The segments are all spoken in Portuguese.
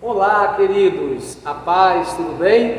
Olá, queridos, a paz, tudo bem?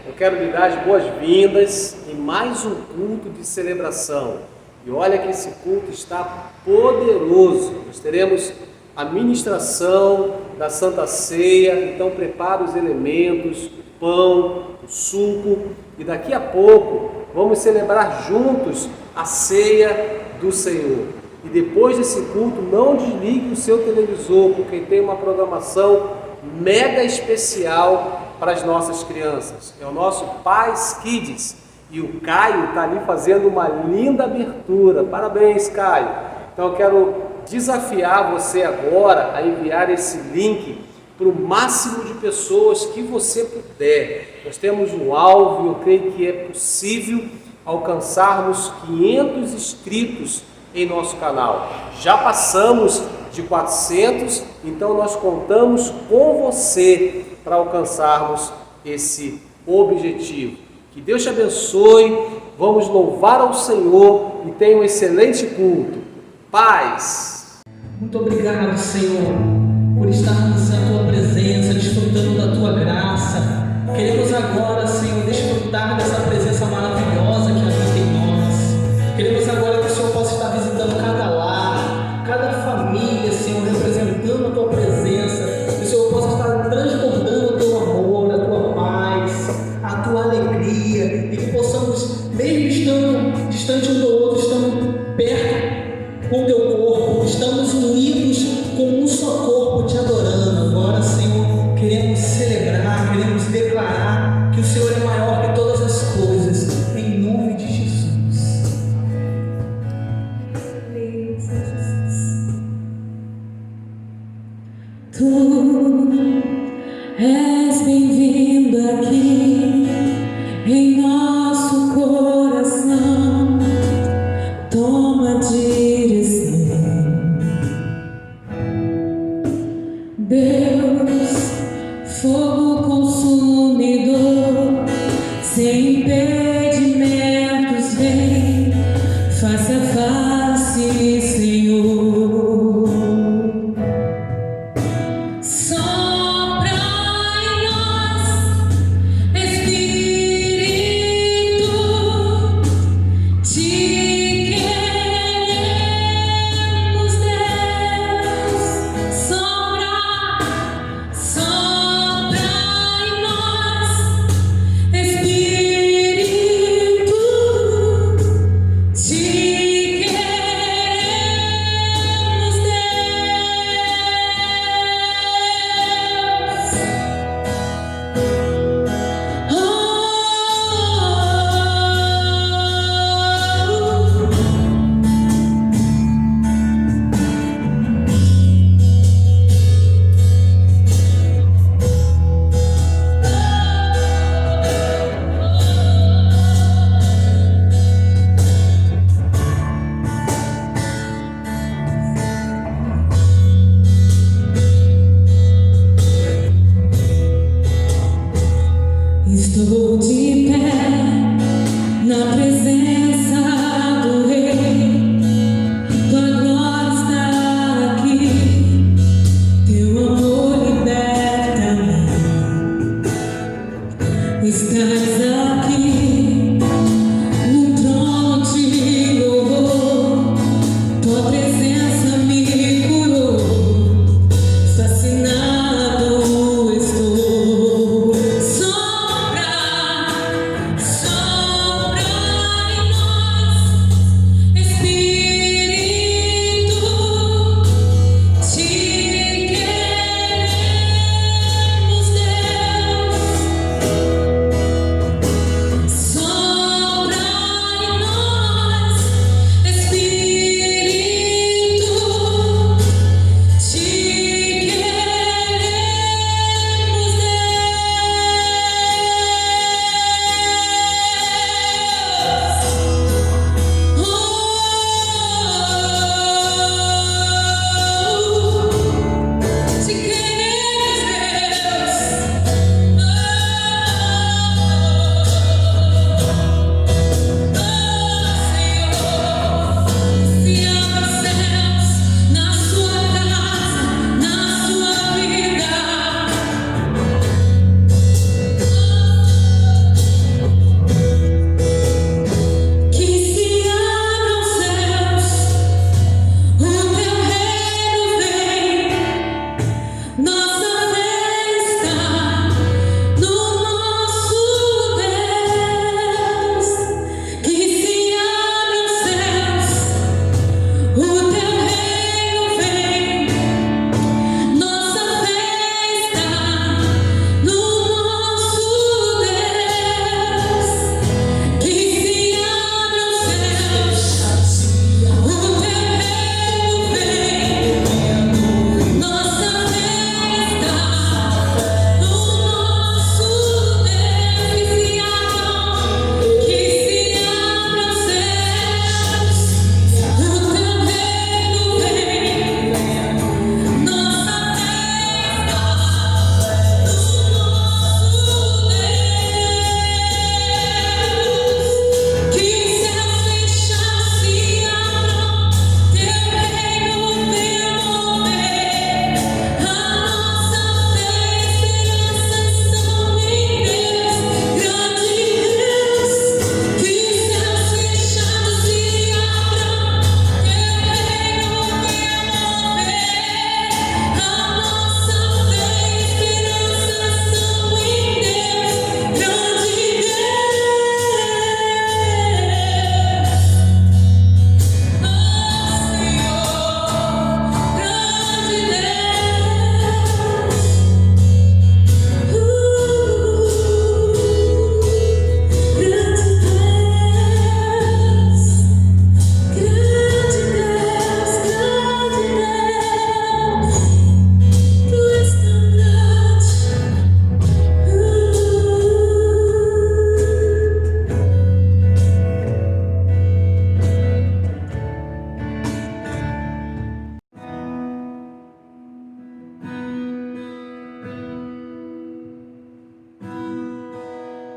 Eu quero lhe dar as boas-vindas em mais um culto de celebração. E olha que esse culto está poderoso. Nós teremos a ministração da Santa Ceia, então prepara os elementos, o pão, o suco, e daqui a pouco vamos celebrar juntos a ceia do Senhor. E depois desse culto, não desligue o seu televisor, porque tem uma programação mega especial para as nossas crianças. É o nosso Paz Kids e o Caio está ali fazendo uma linda abertura. Parabéns, Caio! Então eu quero desafiar você agora a enviar esse link para o máximo de pessoas que você puder. Nós temos um alvo e eu creio que é possível alcançarmos 500 inscritos em nosso canal. Já passamos de 400, então nós contamos com você para alcançarmos esse objetivo. Que Deus te abençoe, vamos louvar ao Senhor e tenha um excelente culto. Paz! Muito obrigado, Senhor, por estarmos na Tua presença, desfrutando da Tua graça. Queremos agora, Senhor, desfrutar dessa presença maravilhosa que habita em nós. Queremos agora que o Senhor possa estar visitando cada lar, cada família, Senhor, representando a Tua presença. Que o Senhor possa estar transbordando o Teu amor, a Tua paz, a Tua alegria. E que possamos, mesmo estando distante um do outro, estando perto com o Teu corpo, estamos unidos com um só corpo, te adorando. Agora, Senhor, queremos celebrar, queremos declarar que o Senhor é maior que todas as coisas, em nome de Jesus. Tu és bem-vindo aqui em nosso coração. Toma direção, Deus, fogo consumidor, sem impedimentos, vem face a face, Senhor. Sopra em nós, Espírito, te queremos, Deus. Sopra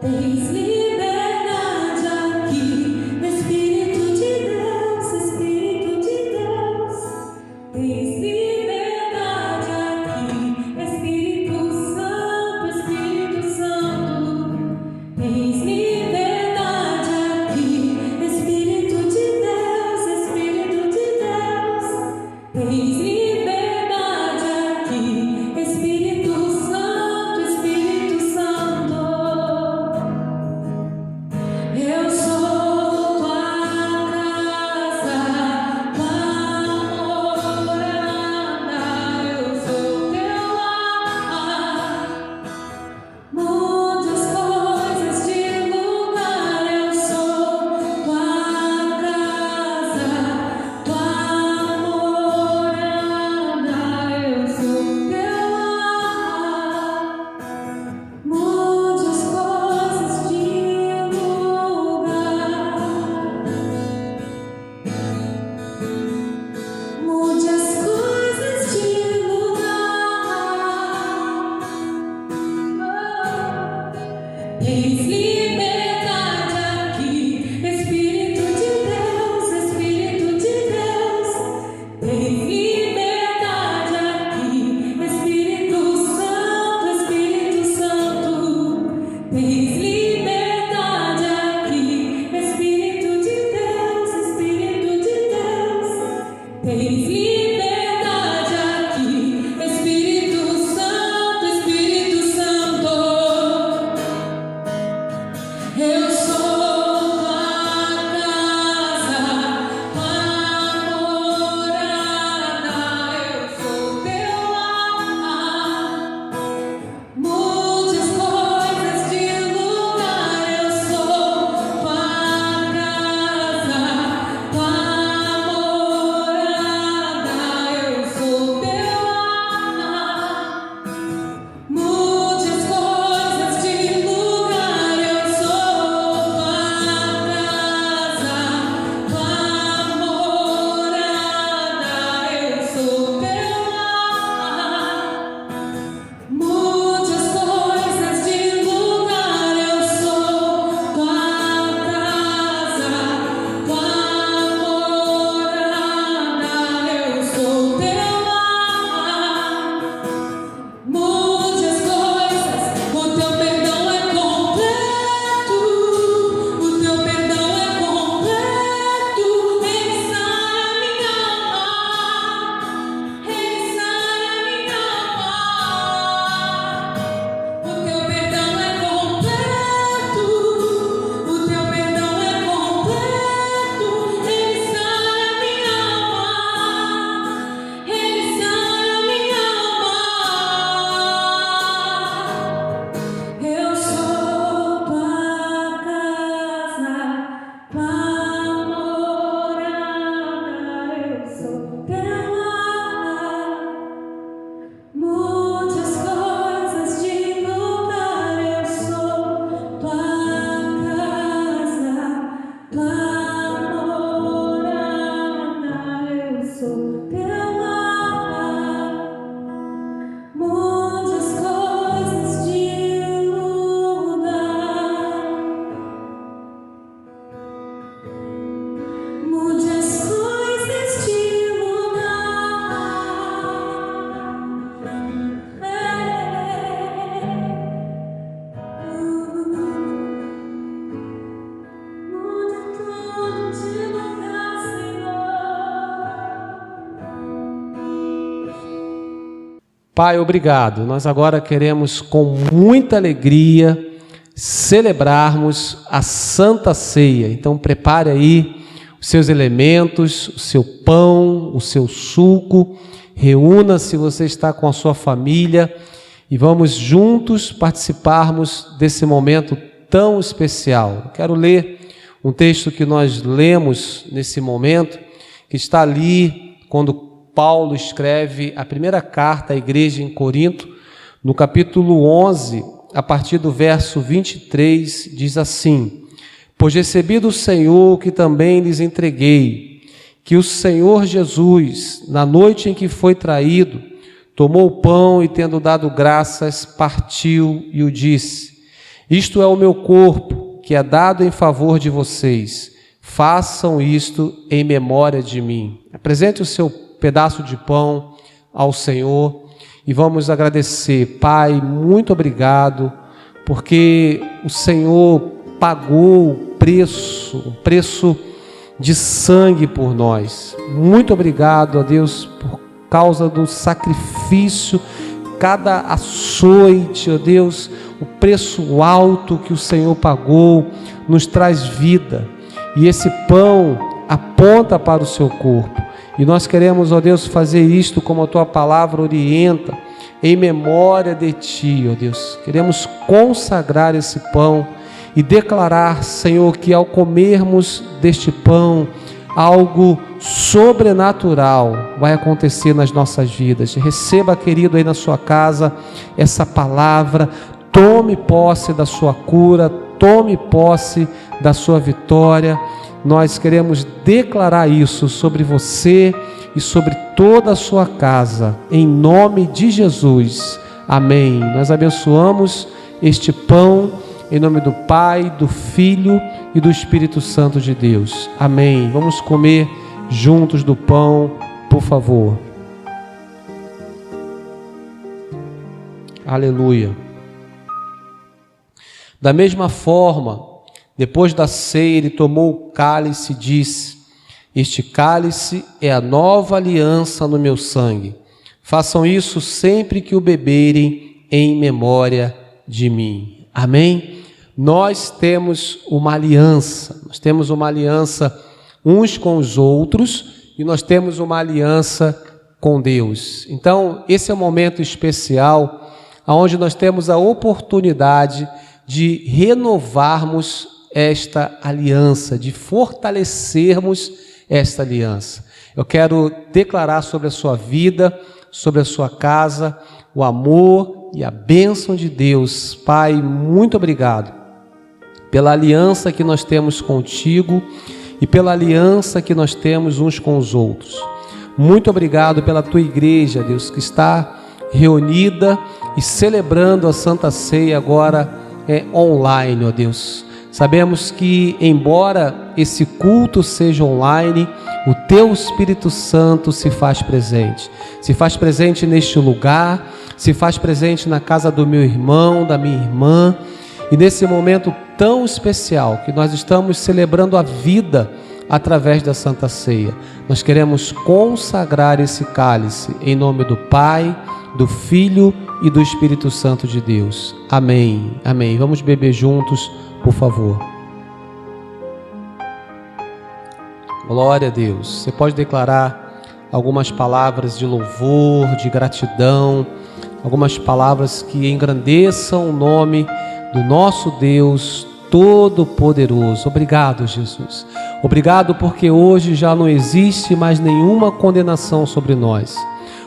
Tens liberdade aqui, Espírito de Deus, Espírito de Deus. Tens liberdade aqui, Espírito Santo, Espírito Santo. Tens liberdade aqui, Espírito de Deus, Espírito de Deus. Tens liberdade aqui, Espírito Santo, Espírito Santo. Eu sou tua casa, tua morada, eu sou teu lar. Mude as coisas de lugar, eu sou tua casa, tua morada, eu sou teu lar. Mude as coisas de lugar, mude as coisas de lugar. Tens liberdade aqui, Espírito de Deus, Espírito de Deus. Tens liberdade aqui, Espírito Santo, Espírito Santo. Tens liberdade aqui, Espírito de Deus, Espírito de Deus. Tens liberdade aqui, Espírito Santo, Espírito Santo. Eu sou tua casa, tua morada, eu sou teu lar. Mude as coisas de lugar, eu sou tua casa, tua morada, eu sou teu lar. Mude as coisas de lugar, eu sou tua casa, tua morada, eu sou teu lar. Mude as coisas de lugar, eu sou tua casa, tua morada, eu sou teu lar. Mude as coisas, o teu perdão é completo, o teu perdão é completo. Ele sara minha alma, ele sara minha alma. O teu perdão é completo, o teu perdão é completo. Ele sara minha alma, ele sara minha alma. Eu sou tua casa, tua morada, eu sou teu lar. Mude as coisas de lugar, eu sou tua casa, tua morada, eu sou teu lar. Mude as coisas de lugar, mude as coisas de mude tudo de lugar, Senhor. Pai, obrigado. Nós agora queremos com muita alegria celebrarmos a Santa Ceia. Então prepare aí os seus elementos, o seu pão, o seu suco. Reúna-se se você está com a sua família e vamos juntos participarmos desse momento tão especial. Quero ler um texto que nós lemos nesse momento, que está ali quando Paulo escreve a primeira carta à igreja em Corinto, no capítulo 11, a partir do verso 23, diz assim: Pois recebi do Senhor o que também lhes entreguei, que o Senhor Jesus, na noite em que foi traído, tomou o pão e, tendo dado graças, partiu e o disse: Isto é o meu corpo, que é dado em favor de vocês. Façam isto em memória de mim. Apresente o seu pedaço de pão ao Senhor e vamos agradecer. Pai, muito obrigado, porque o Senhor pagou o preço de sangue por nós. Muito obrigado, ó Deus, por causa do sacrifício, cada açoite, ó Deus, o preço alto que o Senhor pagou nos traz vida. E esse pão aponta para o seu corpo. E nós queremos, ó Deus, fazer isto como a tua palavra orienta, em memória de ti, ó Deus. Queremos consagrar esse pão e declarar, Senhor, que ao comermos deste pão, algo sobrenatural vai acontecer nas nossas vidas. Receba, querido, aí na sua casa, essa palavra. Tome posse da sua cura, tome posse da sua vitória. Nós queremos declarar isso sobre você e sobre toda a sua casa, em nome de Jesus. Amém. Nós abençoamos este pão em nome do Pai, do Filho e do Espírito Santo de Deus. Amém. Vamos comer juntos do pão, por favor. Aleluia. Da mesma forma, depois da ceia, ele tomou o cálice e disse: este cálice é a nova aliança no meu sangue. Façam isso sempre que o beberem em memória de mim. Amém? Nós temos uma aliança. Nós temos uma aliança uns com os outros e nós temos uma aliança com Deus. Então, esse é um momento especial onde nós temos a oportunidade de renovarmos esta aliança, de fortalecermos esta aliança. Eu quero declarar sobre a sua vida, sobre a sua casa, o amor e a bênção de Deus. Pai, muito obrigado pela aliança que nós temos contigo e pela aliança que nós temos uns com os outros. Muito obrigado pela tua igreja, Deus, que está reunida e celebrando a Santa Ceia agora online, ó Deus. Sabemos que, embora esse culto seja online, o teu Espírito Santo se faz presente neste lugar, se faz presente na casa do meu irmão, da minha irmã, e nesse momento tão especial que nós estamos celebrando a vida através da Santa Ceia. Nós queremos consagrar esse cálice em nome do Pai, do Filho e do Espírito Santo de Deus. Amém. Amém. Vamos beber juntos, por favor. Glória a Deus. Você pode declarar algumas palavras de louvor, de gratidão, algumas palavras que engrandeçam o nome do nosso Deus Todo-Poderoso. Obrigado, Jesus. Obrigado porque hoje já não existe mais nenhuma condenação sobre nós.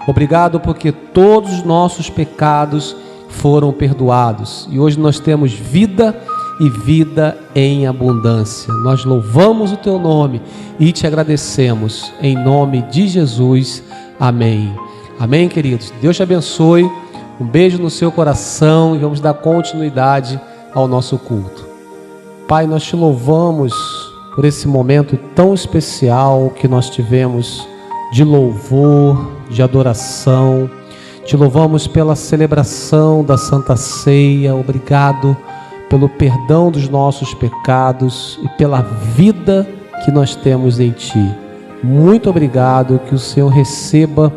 Obrigado porque todos os nossos pecados foram perdoados e hoje nós temos vida e vida em abundância. Nós louvamos o teu nome e te agradecemos em nome de Jesus. Amém. Amém, queridos. Deus te abençoe. Um beijo no seu coração e vamos dar continuidade ao nosso culto. Pai, nós te louvamos por esse momento tão especial que nós tivemos de louvor, de adoração. Te louvamos pela celebração da Santa Ceia. Obrigado pelo perdão dos nossos pecados e pela vida que nós temos em Ti. Muito obrigado, que o Senhor receba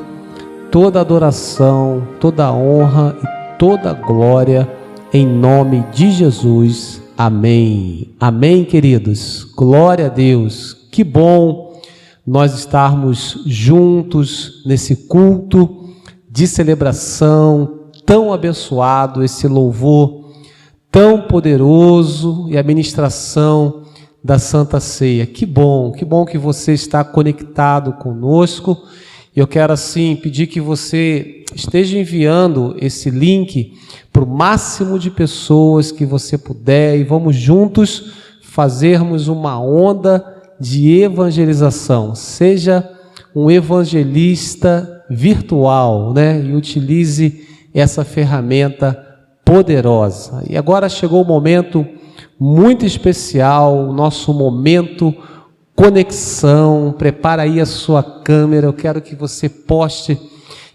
toda a adoração, toda a honra e toda a glória em nome de Jesus. Amém. Amém, queridos. Glória a Deus. Que bom nós estarmos juntos nesse culto de celebração tão abençoado, esse louvor tão poderoso e a ministração da Santa Ceia. Que bom que você está conectado conosco. Eu quero assim pedir que você esteja enviando esse link para o máximo de pessoas que você puder e vamos juntos fazermos uma onda de evangelização. Seja um evangelista virtual, né? E utilize essa ferramenta poderosa. E agora chegou o momento muito especial, o nosso momento conexão. Prepara aí a sua câmera, eu quero que você poste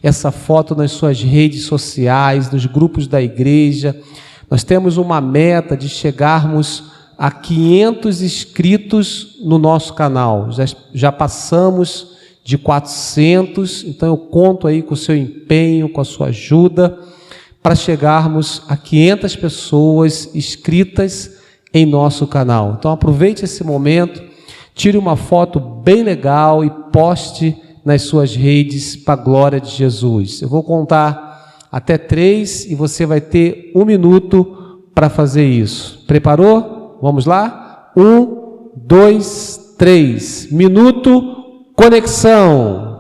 essa foto nas suas redes sociais, nos grupos da igreja. Nós temos uma meta de chegarmos a 500 inscritos no nosso canal. Já passamos de 400, então eu conto aí com o seu empenho, com a sua ajuda, para chegarmos a 500 pessoas inscritas em nosso canal. Então aproveite esse momento, tire uma foto bem legal e poste nas suas redes para a glória de Jesus. Eu vou contar até 3 e você vai ter 1 minuto para fazer isso. Preparou? Vamos lá? 1, 2, 3. Minuto, conexão.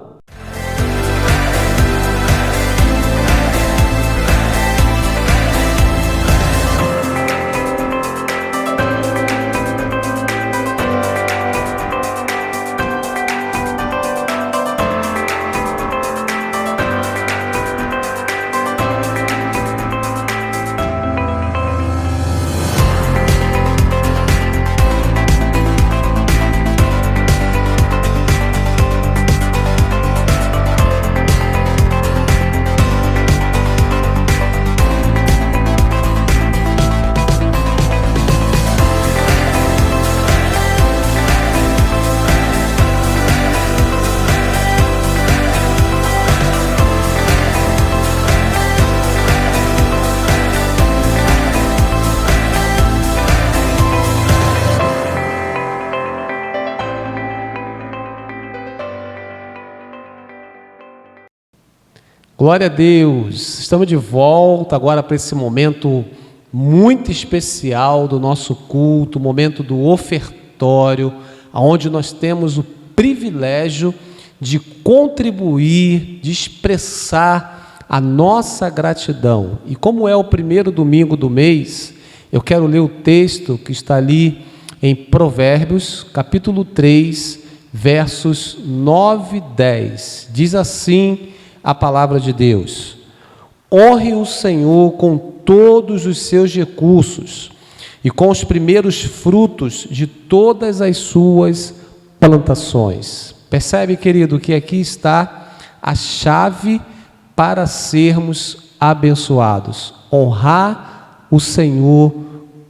Glória a Deus, estamos de volta agora para esse momento muito especial do nosso culto, o momento do ofertório, onde nós temos o privilégio de contribuir, de expressar a nossa gratidão. E como é o primeiro domingo do mês, eu quero ler o texto que está ali em Provérbios, capítulo 3, versos 9 e 10. Diz assim a palavra de Deus: honre o Senhor com todos os seus recursos e com os primeiros frutos de todas as suas plantações. Percebe, querido, que aqui está a chave para sermos abençoados. Honrar o Senhor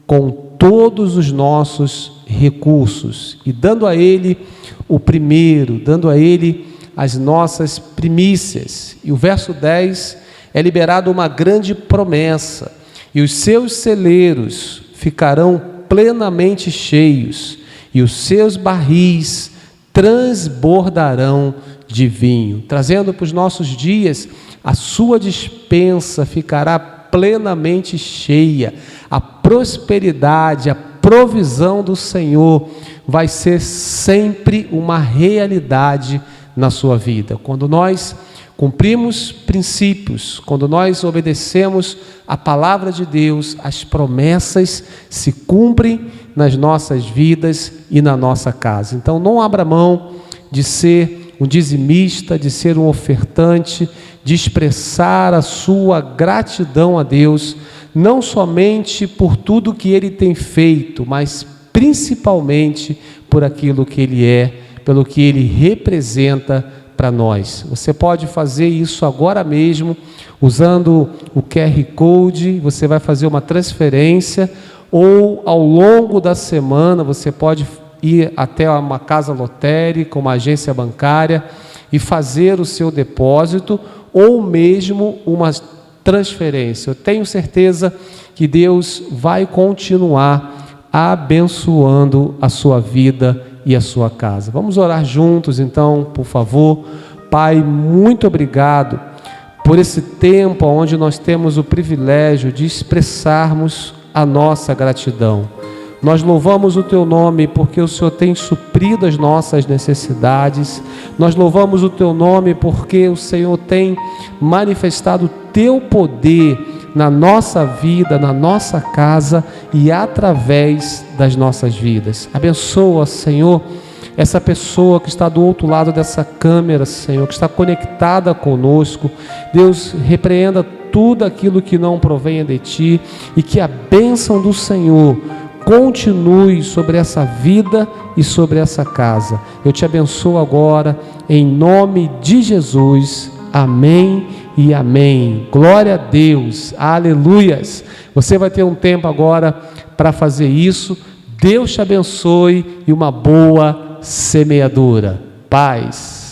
com todos os nossos recursos e dando a Ele o primeiro, dando a Ele as nossas primícias. E o verso 10 é liberado uma grande promessa: e os seus celeiros ficarão plenamente cheios, e os seus barris transbordarão de vinho. Trazendo para os nossos dias, a sua despensa ficará plenamente cheia. A prosperidade, a provisão do Senhor vai ser sempre uma realidade na sua vida. Quando nós cumprimos princípios, quando nós obedecemos a palavra de Deus, as promessas se cumprem nas nossas vidas e na nossa casa. Então não abra mão de ser um dizimista, de ser um ofertante, de expressar a sua gratidão a Deus, não somente por tudo que Ele tem feito, mas principalmente por aquilo que Ele é, pelo que Ele representa para nós. Você pode fazer isso agora mesmo, usando o QR Code. Você vai fazer uma transferência, ou ao longo da semana você pode ir até uma casa lotérica, uma agência bancária e fazer o seu depósito, ou mesmo uma transferência. Eu tenho certeza que Deus vai continuar abençoando a sua vida e a sua casa. Vamos orar juntos então, por favor. Pai, muito obrigado por esse tempo onde nós temos o privilégio de expressarmos a nossa gratidão. Nós louvamos o Teu nome porque o Senhor tem suprido as nossas necessidades. Nós louvamos o Teu nome porque o Senhor tem manifestado o Teu poder na nossa vida, na nossa casa e através das nossas vidas. Abençoa, Senhor, essa pessoa que está do outro lado dessa câmera, Senhor, que está conectada conosco. Deus, repreenda tudo aquilo que não provenha de ti, e que a bênção do Senhor continue sobre essa vida e sobre essa casa. Eu te abençoo agora, em nome de Jesus. Amém e amém. Glória a Deus. Aleluias. Você vai ter um tempo agora para fazer isso. Deus te abençoe e uma boa semeadura. Paz.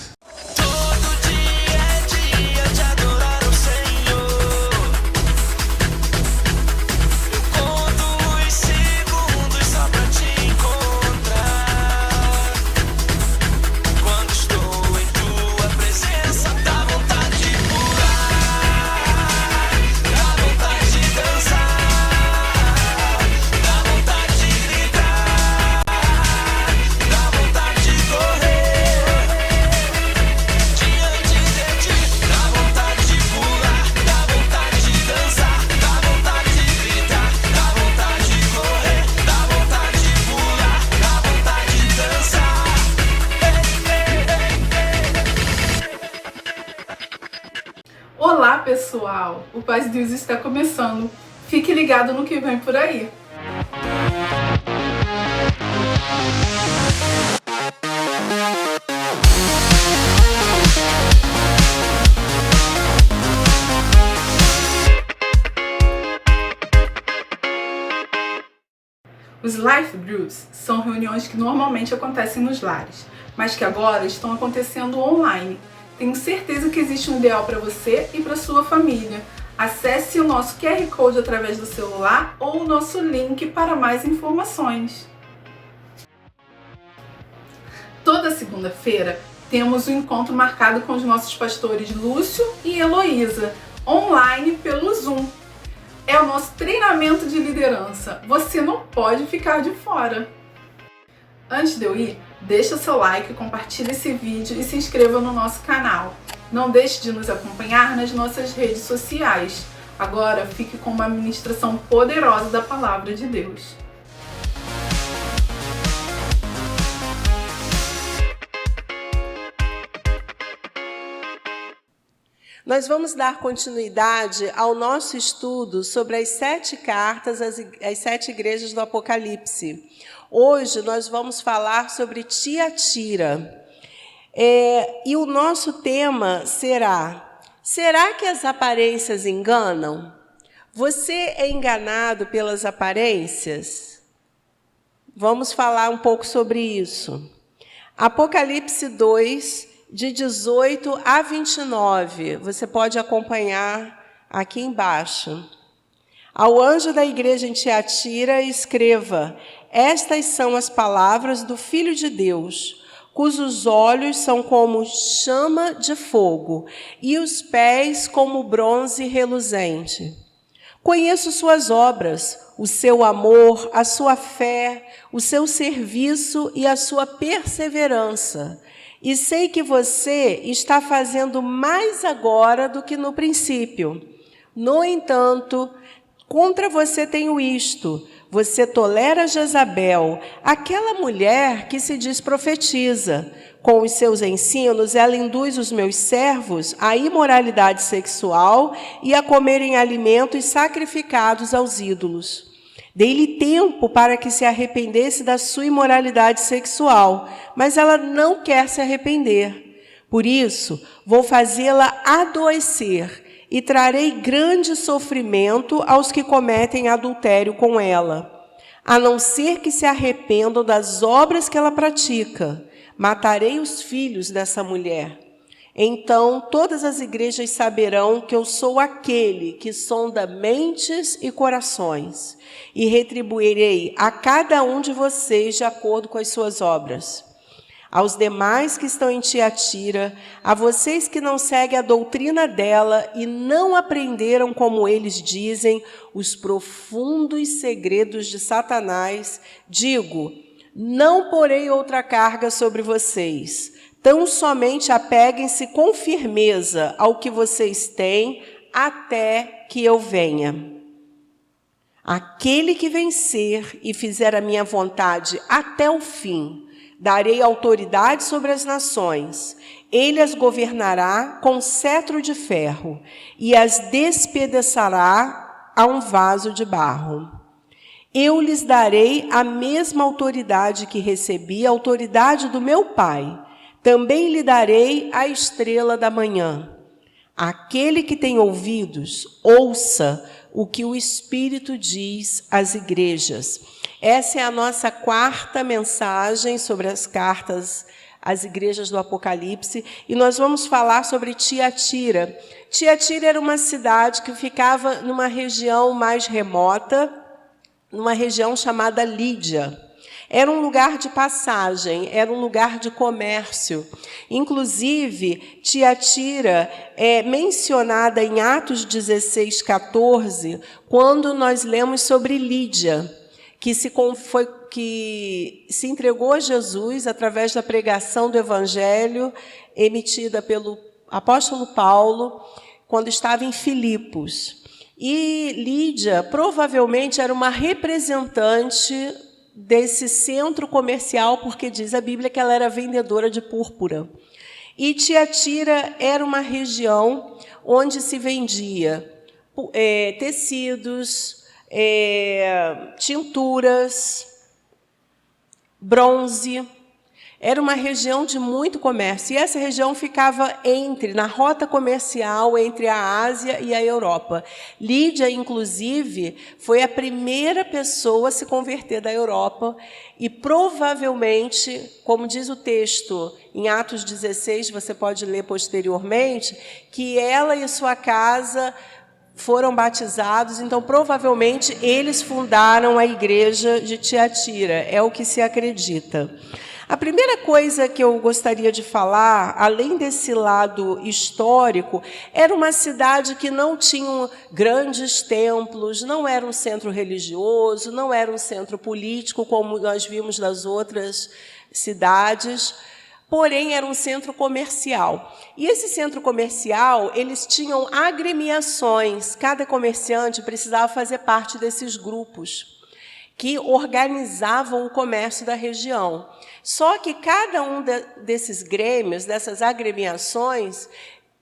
Olá pessoal, o Paz de Deus está começando. Fique ligado no que vem por aí. Os Life Groups são reuniões que normalmente acontecem nos lares, mas que agora estão acontecendo online. Tenho certeza que existe um ideal para você e para sua família. Acesse o nosso QR Code através do celular ou o nosso link para mais informações. Toda segunda-feira temos um encontro marcado com os nossos pastores Lúcio e Heloísa, online pelo Zoom. É o nosso treinamento de liderança. Você não pode ficar de fora. Antes de eu ir, deixa seu like, compartilhe esse vídeo e se inscreva no nosso canal. Não deixe de nos acompanhar nas nossas redes sociais. Agora fique com uma ministração poderosa da Palavra de Deus. Nós vamos dar continuidade ao nosso estudo sobre as 7 cartas às 7 igrejas do Apocalipse. Hoje nós vamos falar sobre Tiatira. E o nosso tema será que as aparências enganam? Você é enganado pelas aparências? Vamos falar um pouco sobre isso. Apocalipse 2, de 18 a 29. Você pode acompanhar aqui embaixo. Ao anjo da igreja em Tiatira, escreva: estas são as palavras do Filho de Deus, cujos olhos são como chama de fogo e os pés como bronze reluzente. Conheço suas obras, o seu amor, a sua fé, o seu serviço e a sua perseverança. E sei que você está fazendo mais agora do que no princípio. No entanto, contra você tenho isto: você tolera Jezabel, aquela mulher que se diz profetiza. Com os seus ensinos, ela induz os meus servos à imoralidade sexual e a comerem alimentos sacrificados aos ídolos. Dei-lhe tempo para que se arrependesse da sua imoralidade sexual, mas ela não quer se arrepender. Por isso, vou fazê-la adoecer e trarei grande sofrimento aos que cometem adultério com ela, a não ser que se arrependam das obras que ela pratica. Matarei os filhos dessa mulher. Então todas as igrejas saberão que eu sou aquele que sonda mentes e corações, e retribuirei a cada um de vocês de acordo com as suas obras. Aos demais que estão em Tiatira, a vocês que não seguem a doutrina dela e não aprenderam, como eles dizem, os profundos segredos de Satanás, digo: não porei outra carga sobre vocês. Tão somente apeguem-se com firmeza ao que vocês têm, até que eu venha. Aquele que vencer e fizer a minha vontade até o fim, Darei autoridade sobre as nações. Ele as governará com cetro de ferro e as despedaçará a um vaso de barro. Eu lhes darei a mesma autoridade que recebi, a autoridade do meu Pai. Também lhe darei a estrela da manhã. Aquele que tem ouvidos, ouça o que o Espírito diz às igrejas. Essa é a nossa quarta mensagem sobre as cartas às igrejas do Apocalipse, e nós vamos falar sobre Tiatira. Tiatira era uma cidade que ficava numa região mais remota, numa região chamada Lídia. Era um lugar de passagem, era um lugar de comércio. Inclusive, Tiatira é mencionada em Atos 16:14, quando nós lemos sobre Lídia, que se entregou a Jesus através da pregação do Evangelho emitida pelo apóstolo Paulo, quando estava em Filipos. E Lídia provavelmente era uma representante desse centro comercial, porque diz a Bíblia que ela era vendedora de púrpura. E Tiatira era uma região onde se vendia tecidos, tinturas, bronze. Era uma região de muito comércio. E essa região ficava na rota comercial entre a Ásia e a Europa. Lídia, inclusive, foi a primeira pessoa a se converter da Europa. E provavelmente, como diz o texto em Atos 16, você pode ler posteriormente, que ela e sua casa foram batizados, então provavelmente eles fundaram a igreja de Tiatira, é o que se acredita. A primeira coisa que eu gostaria de falar, além desse lado histórico, era uma cidade que não tinha grandes templos, não era um centro religioso, não era um centro político, como nós vimos nas outras cidades, porém era um centro comercial. E esse centro comercial, eles tinham agremiações, cada comerciante precisava fazer parte desses grupos que organizavam o comércio da região. Só que cada um desses grêmios, dessas agremiações,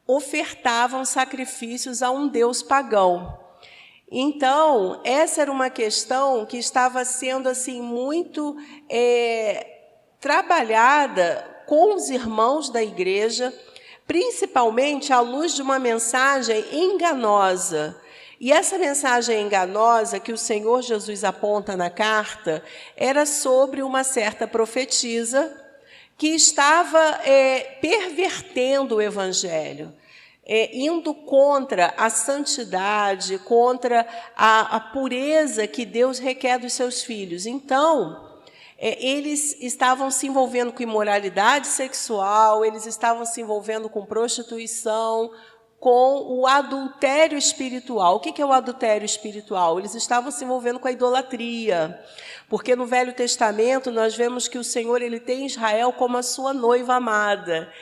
ofertavam sacrifícios a um deus pagão. Então, essa era uma questão que estava sendo assim muito trabalhada com os irmãos da igreja, principalmente à luz de uma mensagem enganosa. E essa mensagem enganosa que o Senhor Jesus aponta na carta era sobre uma certa profetisa que estava pervertendo o Evangelho, indo contra a santidade, contra a pureza que Deus requer dos seus filhos. Então, eles estavam se envolvendo com imoralidade sexual, eles estavam se envolvendo com prostituição, com o adultério espiritual. O que é o adultério espiritual? Eles estavam se envolvendo com a idolatria, porque no Velho Testamento nós vemos que o Senhor ele tem Israel como a sua noiva amada.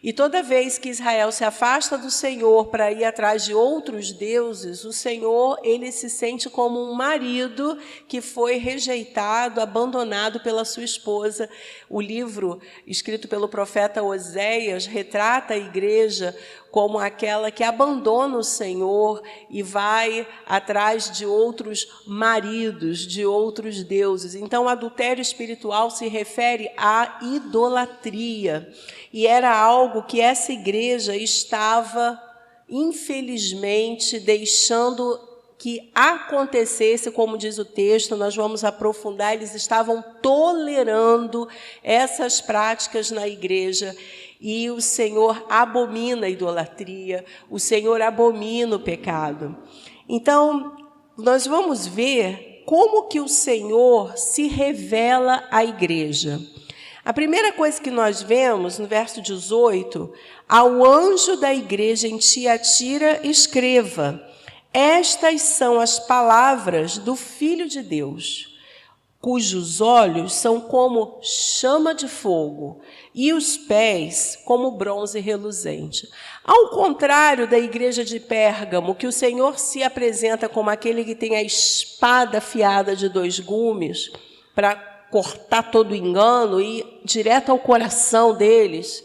E toda vez que Israel se afasta do Senhor para ir atrás de outros deuses, o Senhor ele se sente como um marido que foi rejeitado, abandonado pela sua esposa. O livro escrito pelo profeta Oséias retrata a igreja como aquela que abandona o Senhor e vai atrás de outros maridos, de outros deuses. Então, o adultério espiritual se refere à idolatria. E era algo que essa igreja estava, infelizmente, deixando que acontecesse, como diz o texto, nós vamos aprofundar, eles estavam tolerando essas práticas na igreja. E o Senhor abomina a idolatria, o Senhor abomina o pecado. Então, nós vamos ver como que o Senhor se revela à igreja. A primeira coisa que nós vemos, no verso 18, ao anjo da igreja em Tiatira escreva: estas são as palavras do Filho de Deus, cujos olhos são como chama de fogo e os pés como bronze reluzente. Ao contrário da igreja de Pérgamo, que o Senhor se apresenta como aquele que tem a espada afiada de dois gumes para cortar todo o engano e ir direto ao coração deles.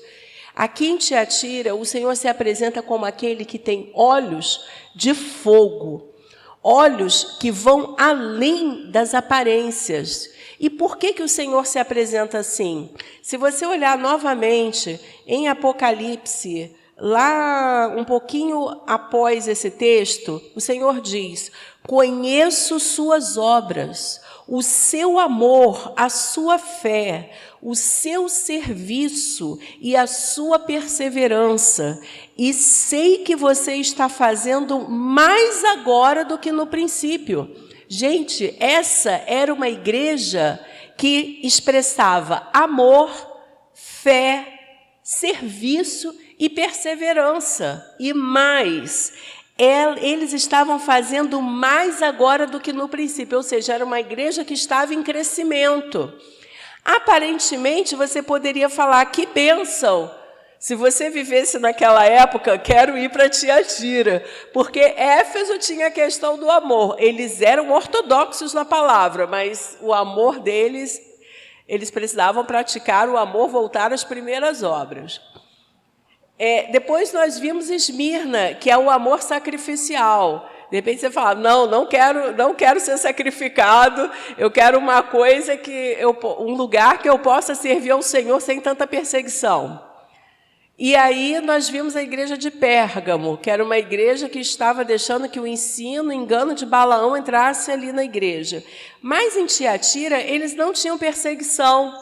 Aqui em Tiatira, o Senhor se apresenta como aquele que tem olhos de fogo, olhos que vão além das aparências. E por que o Senhor se apresenta assim? Se você olhar novamente em Apocalipse, lá um pouquinho após esse texto, o Senhor diz: conheço suas obras, o seu amor, a sua fé, o seu serviço e a sua perseverança, e sei que você está fazendo mais agora do que no princípio. Gente, essa era uma igreja que expressava amor, fé, serviço e perseverança. E mais, eles estavam fazendo mais agora do que no princípio, ou seja, era uma igreja que estava em crescimento. Aparentemente, você poderia falar: que bênção! Se você vivesse naquela época, quero ir para Tiatira, porque Éfeso tinha a questão do amor. Eles eram ortodoxos na palavra, mas o amor deles, eles precisavam praticar o amor, voltar às primeiras obras. Depois nós vimos Esmirna, que é o amor sacrificial. De repente você fala: não quero ser sacrificado, eu quero uma coisa um lugar que eu possa servir ao Senhor sem tanta perseguição. E aí nós vimos a igreja de Pérgamo, que era uma igreja que estava deixando que o ensino, o engano de Balaão entrasse ali na igreja. Mas em Tiatira eles não tinham perseguição,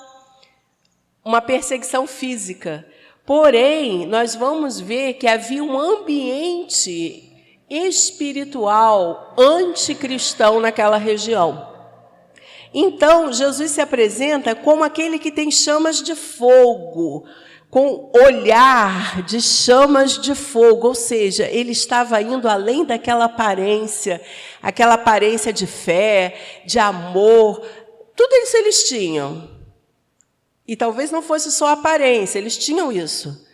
uma perseguição física. Porém, nós vamos ver que havia um ambiente espiritual anticristão naquela região. Então, Jesus se apresenta como aquele que tem chamas de fogo, com olhar de chamas de fogo, ou seja, ele estava indo além daquela aparência de fé, de amor, tudo isso eles tinham. E talvez não fosse só aparência, eles tinham isso.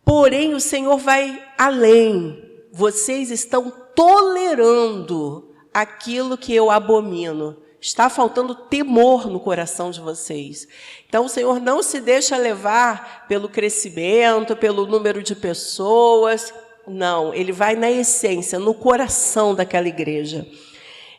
Porém, o Senhor vai além. Vocês estão tolerando aquilo que eu abomino. Está faltando temor no coração de vocês. Então, o Senhor não se deixa levar pelo crescimento, pelo número de pessoas. Não, Ele vai na essência, no coração daquela igreja.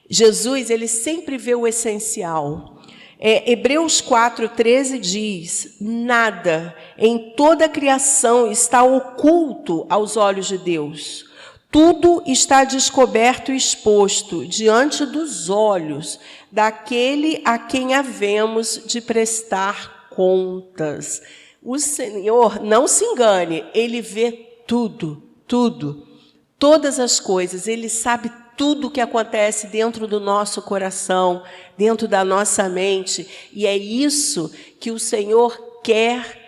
Jesus, Ele sempre vê o essencial. Hebreus 4,13 diz: nada em toda a criação está oculto aos olhos de Deus. Tudo está descoberto e exposto diante dos olhos daquele a quem havemos de prestar contas. O Senhor, não se engane, Ele vê tudo, todas as coisas. Ele sabe tudo o que acontece dentro do nosso coração, dentro da nossa mente. E é isso que o Senhor quer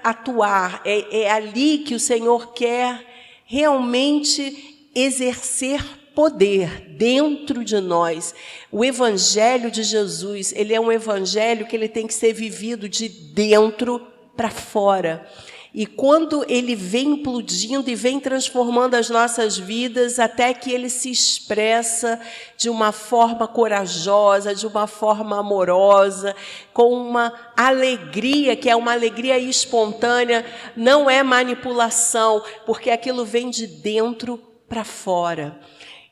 atuar. É ali que o Senhor quer realmente exercer poder dentro de nós. O Evangelho de Jesus, ele é um evangelho que ele tem que ser vivido de dentro para fora. E quando ele vem implodindo e vem transformando as nossas vidas, até que ele se expressa de uma forma corajosa, de uma forma amorosa, com uma alegria, que é uma alegria espontânea, não é manipulação, porque aquilo vem de dentro para fora.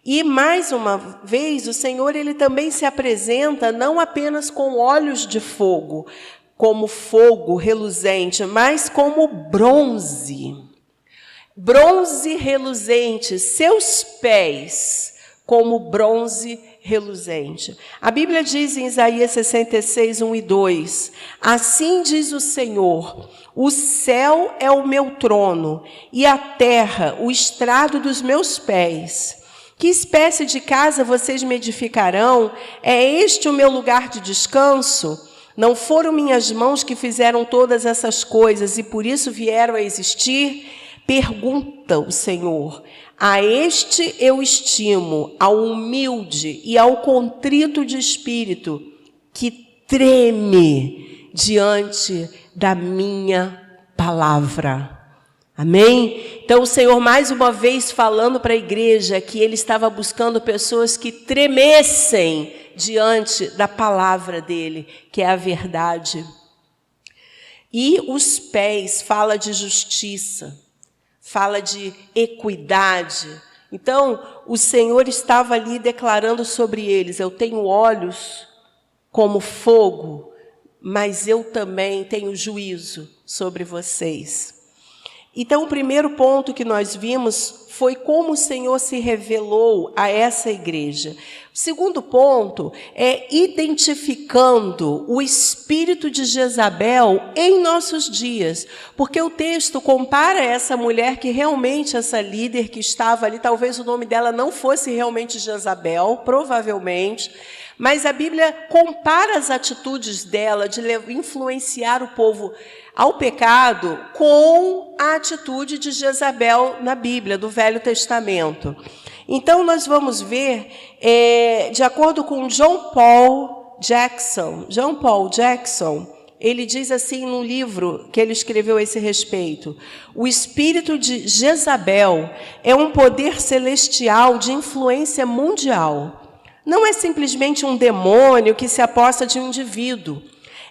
E, mais uma vez, o Senhor ele também se apresenta não apenas com olhos de fogo, como fogo reluzente, mas como bronze. Bronze reluzente, seus pés como bronze reluzente. A Bíblia diz em Isaías 66, 1 e 2, assim diz o Senhor, o céu é o meu trono e a terra o estrado dos meus pés. Que espécie de casa vocês me edificarão? É este o meu lugar de descanso? Não foram minhas mãos que fizeram todas essas coisas e por isso vieram a existir? Pergunta o Senhor. A este eu estimo, ao humilde e ao contrito de espírito, que treme diante da minha palavra. Amém? Então o Senhor mais uma vez falando para a igreja que Ele estava buscando pessoas que tremessem diante da palavra dele, que é a verdade. E os pés fala de justiça, fala de equidade. Então, o Senhor estava ali declarando sobre eles: eu tenho olhos como fogo, mas eu também tenho juízo sobre vocês. Então, o primeiro ponto que nós vimos foi como o Senhor se revelou a essa igreja. O segundo ponto é identificando o espírito de Jezabel em nossos dias, porque o texto compara essa mulher que realmente, essa líder que estava ali, talvez o nome dela não fosse realmente Jezabel, provavelmente, mas a Bíblia compara as atitudes dela de influenciar o povo ao pecado com a atitude de Jezabel na Bíblia, do Velho Testamento. Então, nós vamos ver, de acordo com John Paul Jackson, ele diz assim num livro que ele escreveu a esse respeito: o espírito de Jezabel é um poder celestial de influência mundial. Não é simplesmente um demônio que se aposta de um indivíduo.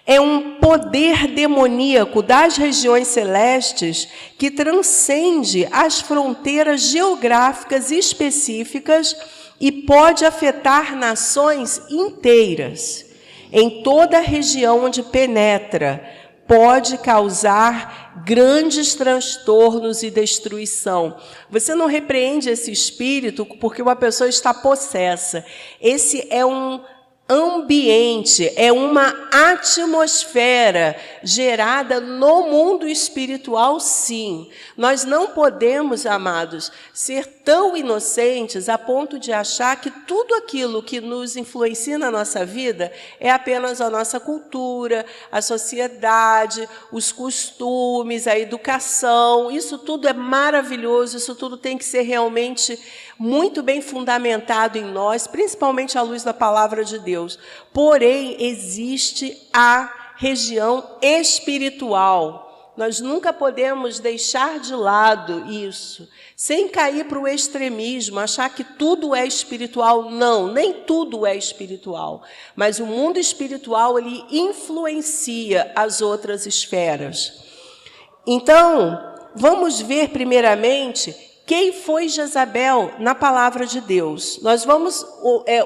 É um poder demoníaco das regiões celestes que transcende as fronteiras geográficas específicas e pode afetar nações inteiras. Em toda a região onde penetra, pode causar grandes transtornos e destruição. Você não repreende esse espírito porque uma pessoa está possessa. Esse é um ambiente, é uma atmosfera gerada no mundo espiritual, sim. Nós não podemos, amados, ser tão inocentes a ponto de achar que tudo aquilo que nos influencia na nossa vida é apenas a nossa cultura, a sociedade, os costumes, a educação. Isso tudo é maravilhoso, isso tudo tem que ser realmente muito bem fundamentado em nós, principalmente à luz da palavra de Deus. Porém, existe a região espiritual. Nós nunca podemos deixar de lado isso, sem cair para o extremismo, achar que tudo é espiritual. Não, nem tudo é espiritual. Mas o mundo espiritual, ele influencia as outras esferas. Então, vamos ver primeiramente quem foi Jezabel na palavra de Deus. Nós vamos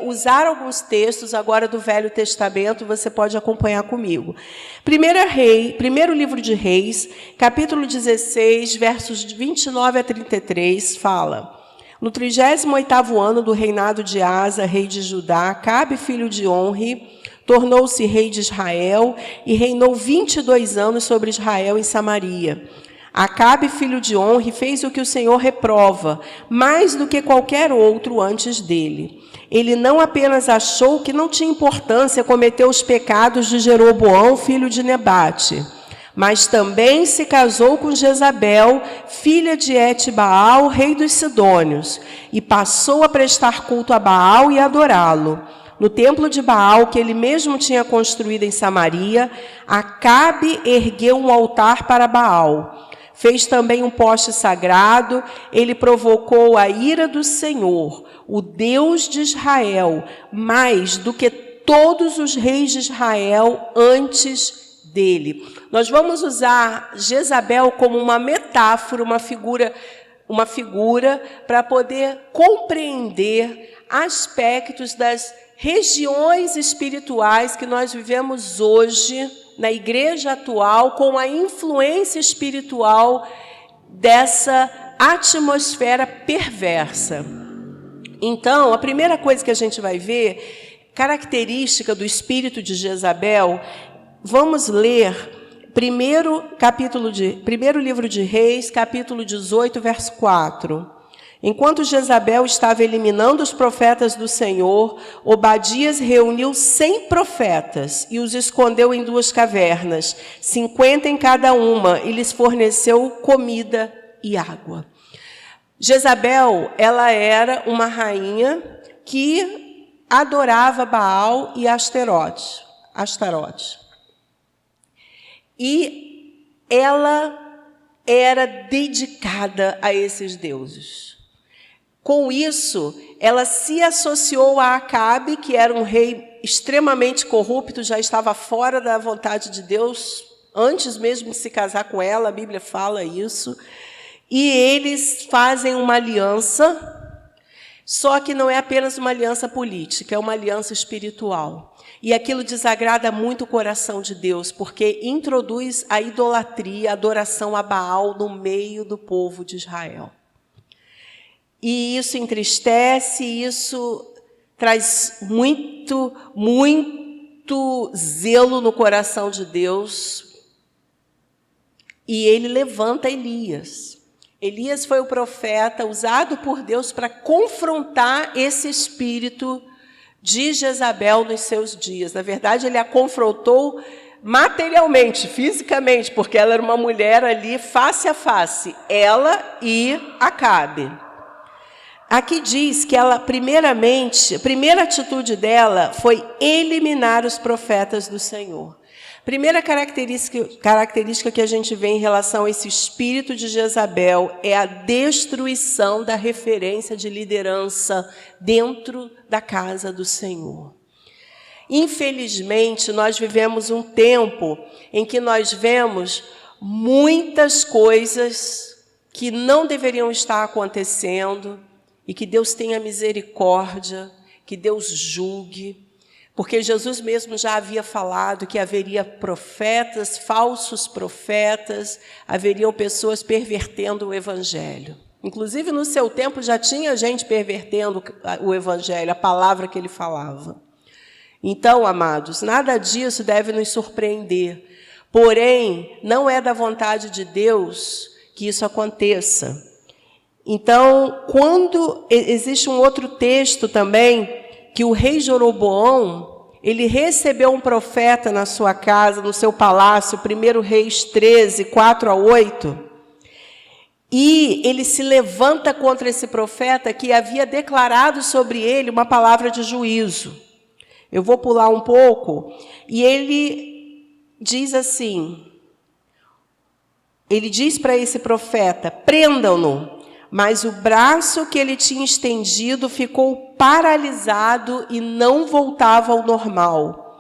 usar alguns textos agora do Velho Testamento, você pode acompanhar comigo. Primeiro livro de Reis, capítulo 16, versos 29 a 33, fala: no 38º ano do reinado de Asa, rei de Judá, Acabe, filho de Onri, tornou-se rei de Israel e reinou 22 anos sobre Israel em Samaria. Acabe, filho de Onri, fez o que o Senhor reprova, mais do que qualquer outro antes dele. Ele não apenas achou que não tinha importância cometer os pecados de Jeroboão, filho de Nebate, mas também se casou com Jezabel, filha de Etbaal, rei dos Sidônios, e passou a prestar culto a Baal e adorá-lo. No templo de Baal, que ele mesmo tinha construído em Samaria, Acabe ergueu um altar para Baal. Fez também um poste sagrado. Ele provocou a ira do Senhor, o Deus de Israel, mais do que todos os reis de Israel antes dele. Nós vamos usar Jezabel como uma metáfora, uma figura para poder compreender aspectos das regiões espirituais que nós vivemos hoje na igreja atual, com a influência espiritual dessa atmosfera perversa. Então, a primeira coisa que a gente vai ver, característica do espírito de Jezabel, vamos ler primeiro livro de Reis, capítulo 18, verso 4. Enquanto Jezabel estava eliminando os profetas do Senhor, Obadias reuniu 100 profetas e os escondeu em 2 cavernas, 50 em cada uma, e lhes forneceu comida e água. Jezabel, ela era uma rainha que adorava Baal e Astarote. E ela era dedicada a esses deuses. Com isso, ela se associou a Acabe, que era um rei extremamente corrupto, já estava fora da vontade de Deus, antes mesmo de se casar com ela, a Bíblia fala isso. E eles fazem uma aliança, só que não é apenas uma aliança política, é uma aliança espiritual. E aquilo desagrada muito o coração de Deus, porque introduz a idolatria, a adoração a Baal no meio do povo de Israel. E isso entristece, isso traz muito zelo no coração de Deus. E ele levanta Elias. Elias foi o profeta usado por Deus para confrontar esse espírito de Jezabel nos seus dias. Na verdade, ele a confrontou materialmente, fisicamente, porque ela era uma mulher ali face a face, ela e Acabe. Aqui diz que ela, primeiramente, a primeira atitude dela foi eliminar os profetas do Senhor. Primeira característica que a gente vê em relação a esse espírito de Jezabel é a destruição da referência de liderança dentro da casa do Senhor. Infelizmente, nós vivemos um tempo em que nós vemos muitas coisas que não deveriam estar acontecendo e que Deus tenha misericórdia, que Deus julgue. Porque Jesus mesmo já havia falado que haveria profetas, falsos profetas, haveriam pessoas pervertendo o Evangelho. Inclusive, no seu tempo, já tinha gente pervertendo o Evangelho, a palavra que ele falava. Então, amados, nada disso deve nos surpreender. Porém, não é da vontade de Deus que isso aconteça. Então, quando existe um outro texto também, que o rei Jeroboão, ele recebeu um profeta na sua casa, no seu palácio, 1 Reis 13, 4-8, e ele se levanta contra esse profeta que havia declarado sobre ele uma palavra de juízo. Eu vou pular um pouco, e ele diz assim, ele diz para esse profeta, prendam-no. Mas o braço que ele tinha estendido ficou paralisado e não voltava ao normal.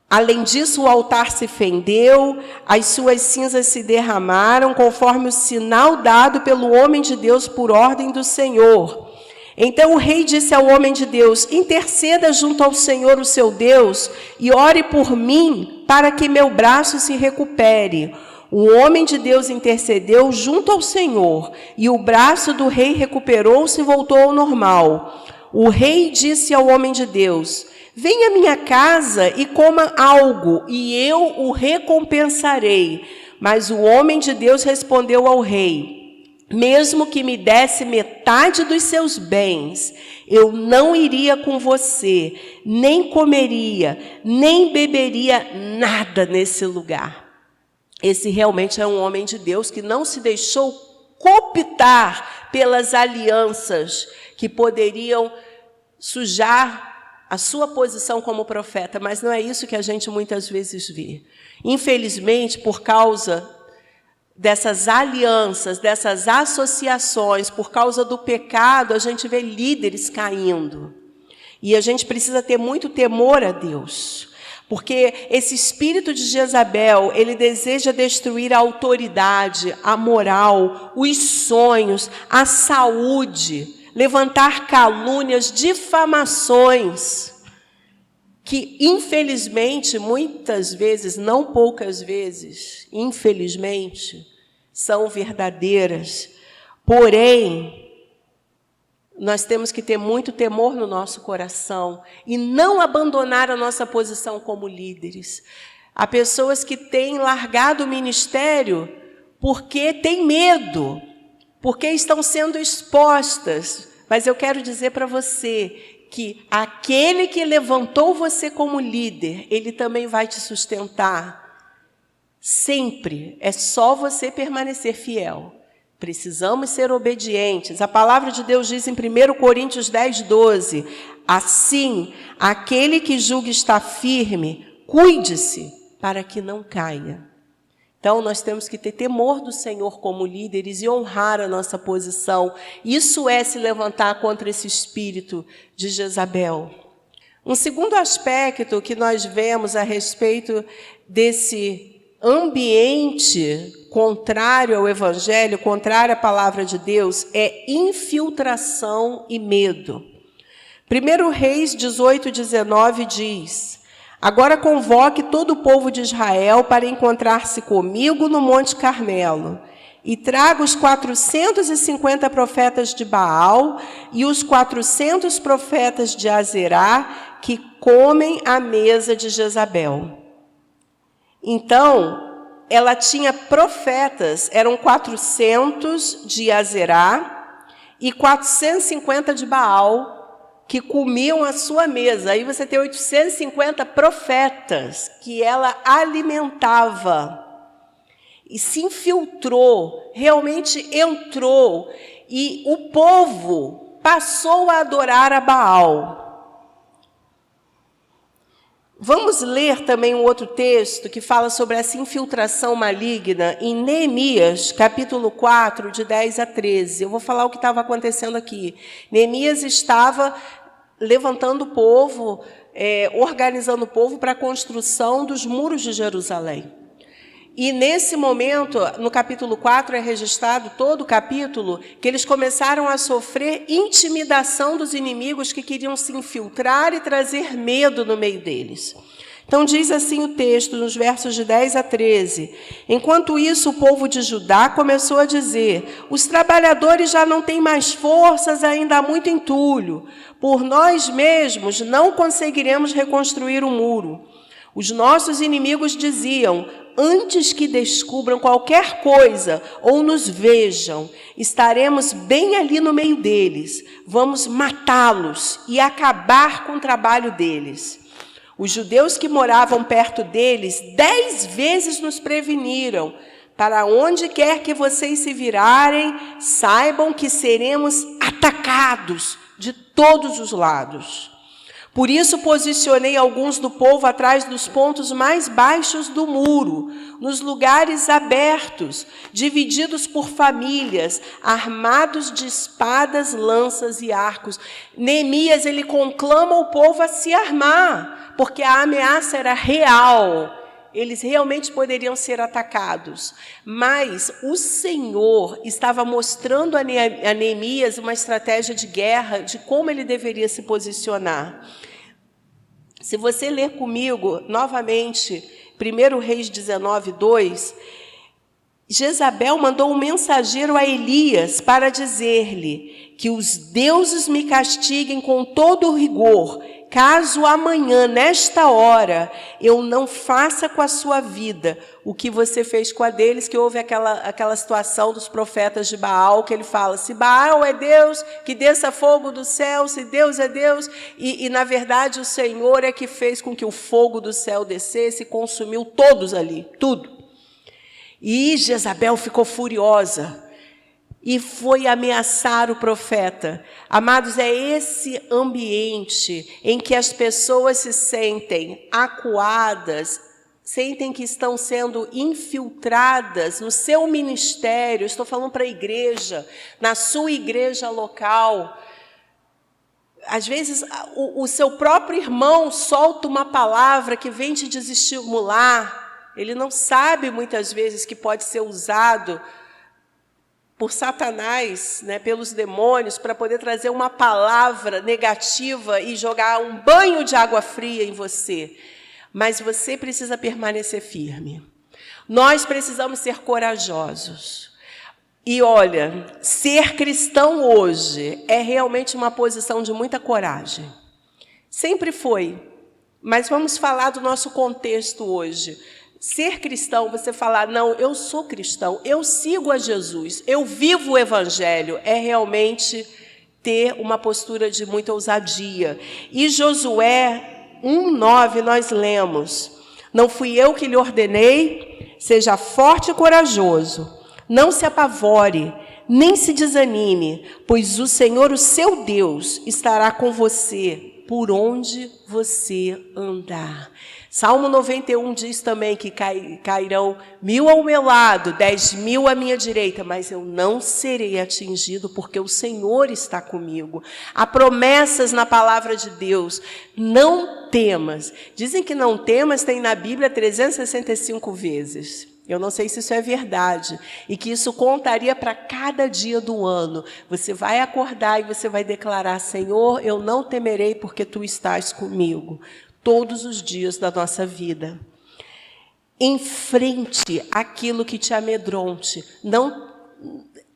Além disso, o altar se fendeu, as suas cinzas se derramaram, conforme o sinal dado pelo homem de Deus por ordem do Senhor. Então o rei disse ao homem de Deus, interceda junto ao Senhor, o seu Deus, e ore por mim, para que meu braço se recupere. O homem de Deus intercedeu junto ao Senhor, e o braço do rei recuperou-se e voltou ao normal. O rei disse ao homem de Deus, venha à minha casa e coma algo, e eu o recompensarei. Mas o homem de Deus respondeu ao rei, mesmo que me desse metade dos seus bens, eu não iria com você, nem comeria, nem beberia nada nesse lugar. Esse realmente é um homem de Deus que não se deixou cooptar pelas alianças que poderiam sujar a sua posição como profeta, mas não é isso que a gente muitas vezes vê. Infelizmente, por causa dessas alianças, dessas associações, por causa do pecado, a gente vê líderes caindo. E a gente precisa ter muito temor a Deus. Porque esse espírito de Jezabel, ele deseja destruir a autoridade, a moral, os sonhos, a saúde, levantar calúnias, difamações, que infelizmente, muitas vezes, não poucas vezes, infelizmente, são verdadeiras. Porém, nós temos que ter muito temor no nosso coração e não abandonar a nossa posição como líderes. Há pessoas que têm largado o ministério porque têm medo, porque estão sendo expostas. Mas eu quero dizer para você que aquele que levantou você como líder, ele também vai te sustentar. Sempre. É só você permanecer fiel. Precisamos ser obedientes. A palavra de Deus diz em 1 Coríntios 10, 12, assim, aquele que julga estar firme, cuide-se para que não caia. Então, nós temos que ter temor do Senhor como líderes e honrar a nossa posição. Isso é se levantar contra esse espírito de Jezabel. Um segundo aspecto que nós vemos a respeito desse ambiente contrário ao Evangelho, contrário à palavra de Deus, é infiltração e medo. 1 Reis 18:19 diz: agora convoque todo o povo de Israel para encontrar-se comigo no Monte Carmelo, e traga os 450 profetas de Baal e os 400 profetas de Azerá que comem à mesa de Jezabel. Então, ela tinha profetas, eram 400 de Azerá e 450 de Baal, que comiam a sua mesa. Aí você tem 850 profetas que ela alimentava. E se infiltrou, realmente entrou. E o povo passou a adorar a Baal. Vamos ler também um outro texto que fala sobre essa infiltração maligna em Neemias, capítulo 4, de 10 a 13. Eu vou falar o que estava acontecendo aqui. Neemias estava levantando o povo, organizando o povo para a construção dos muros de Jerusalém. E nesse momento, no capítulo 4, é registrado todo o capítulo, que eles começaram a sofrer intimidação dos inimigos que queriam se infiltrar e trazer medo no meio deles. Então diz assim o texto, nos versos de 10 a 13. Enquanto isso, o povo de Judá começou a dizer: os trabalhadores já não têm mais forças, ainda há muito entulho. Por nós mesmos não conseguiremos reconstruir o muro. Os nossos inimigos diziam: antes que descubram qualquer coisa ou nos vejam, estaremos bem ali no meio deles. Vamos matá-los e acabar com o trabalho deles. Os judeus que moravam perto deles 10 vezes nos preveniram: para onde quer que vocês se virarem, saibam que seremos atacados de todos os lados. Por isso posicionei alguns do povo atrás dos pontos mais baixos do muro, nos lugares abertos, divididos por famílias, armados de espadas, lanças e arcos. Neemias, ele conclama o povo a se armar, porque a ameaça era real. Eles realmente poderiam ser atacados. Mas o Senhor estava mostrando a Neemias uma estratégia de guerra, de como ele deveria se posicionar. Se você ler comigo, novamente, 1 Reis 19:2, Jezabel mandou um mensageiro a Elias para dizer-lhe que os deuses me castiguem com todo o rigor, caso amanhã, nesta hora, eu não faça com a sua vida o que você fez com a deles, que houve aquela situação dos profetas de Baal, que ele fala: se Baal é Deus, que desça fogo do céu, se Deus é Deus, e na verdade o Senhor é que fez com que o fogo do céu descesse e consumiu todos ali, tudo. E Jezabel ficou furiosa e foi ameaçar o profeta. Amados, é esse ambiente em que as pessoas se sentem acuadas, sentem que estão sendo infiltradas no seu ministério. Estou falando para a igreja, na sua igreja local. Às vezes, o seu próprio irmão solta uma palavra que vem te desestimular. Ele não sabe, muitas vezes, que pode ser usado por Satanás, né, pelos demônios, para poder trazer uma palavra negativa e jogar um banho de água fria em você. Mas você precisa permanecer firme. Nós precisamos ser corajosos. E olha, ser cristão hoje é realmente uma posição de muita coragem. Sempre foi. Mas vamos falar do nosso contexto hoje. Ser cristão, você falar: não, eu sou cristão, eu sigo a Jesus, eu vivo o Evangelho, é realmente ter uma postura de muita ousadia. E Josué 1:9 nós lemos: não fui eu que lhe ordenei, seja forte e corajoso, não se apavore, nem se desanime, pois o Senhor, o seu Deus, estará com você por onde você andar. Salmo 91 diz também que cairão 1000 ao meu lado, 10.000 à minha direita, mas eu não serei atingido, porque o Senhor está comigo. Há promessas na palavra de Deus. Não temas. Dizem que não temas tem na Bíblia 365 vezes. Eu não sei se isso é verdade. E que isso contaria para cada dia do ano. Você vai acordar e você vai declarar: Senhor, eu não temerei porque Tu estás comigo. Todos os dias da nossa vida. Enfrente aquilo que te amedronte.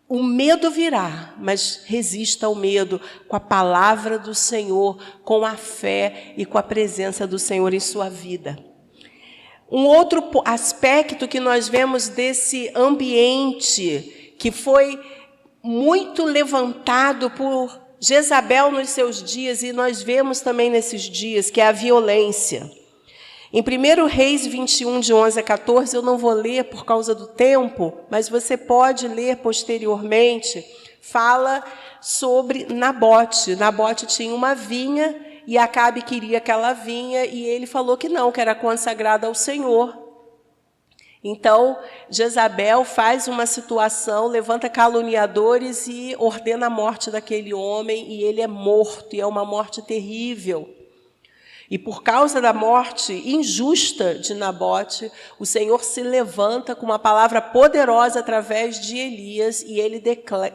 O medo virá, mas resista ao medo com a palavra do Senhor, com a fé e com a presença do Senhor em sua vida. Um outro aspecto que nós vemos desse ambiente que foi muito levantado por Jezabel nos seus dias, e nós vemos também nesses dias, que é a violência. Em 1 Reis 21, de 11 a 14, eu não vou ler por causa do tempo, mas você pode ler posteriormente, fala sobre Nabote. Nabote tinha uma vinha, e Acabe queria aquela vinha, e ele falou que não, que era consagrada ao Senhor. Então, Jezabel faz uma situação, levanta caluniadores e ordena a morte daquele homem, e ele é morto, e é uma morte terrível. E por causa da morte injusta de Nabote, o Senhor se levanta com uma palavra poderosa através de Elias, e ele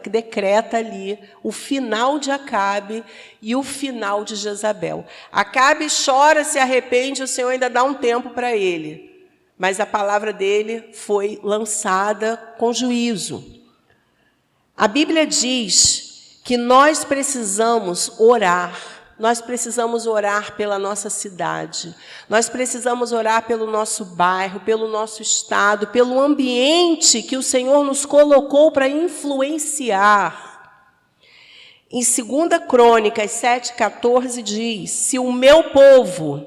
decreta ali o final de Acabe e o final de Jezabel. Acabe chora, se arrepende, o Senhor ainda dá um tempo para ele. Mas a palavra dele foi lançada com juízo. A Bíblia diz que nós precisamos orar. Nós precisamos orar pela nossa cidade. Nós precisamos orar pelo nosso bairro, pelo nosso estado, pelo ambiente que o Senhor nos colocou para influenciar. Em 2 Crônicas 7,14 diz: se o meu povo,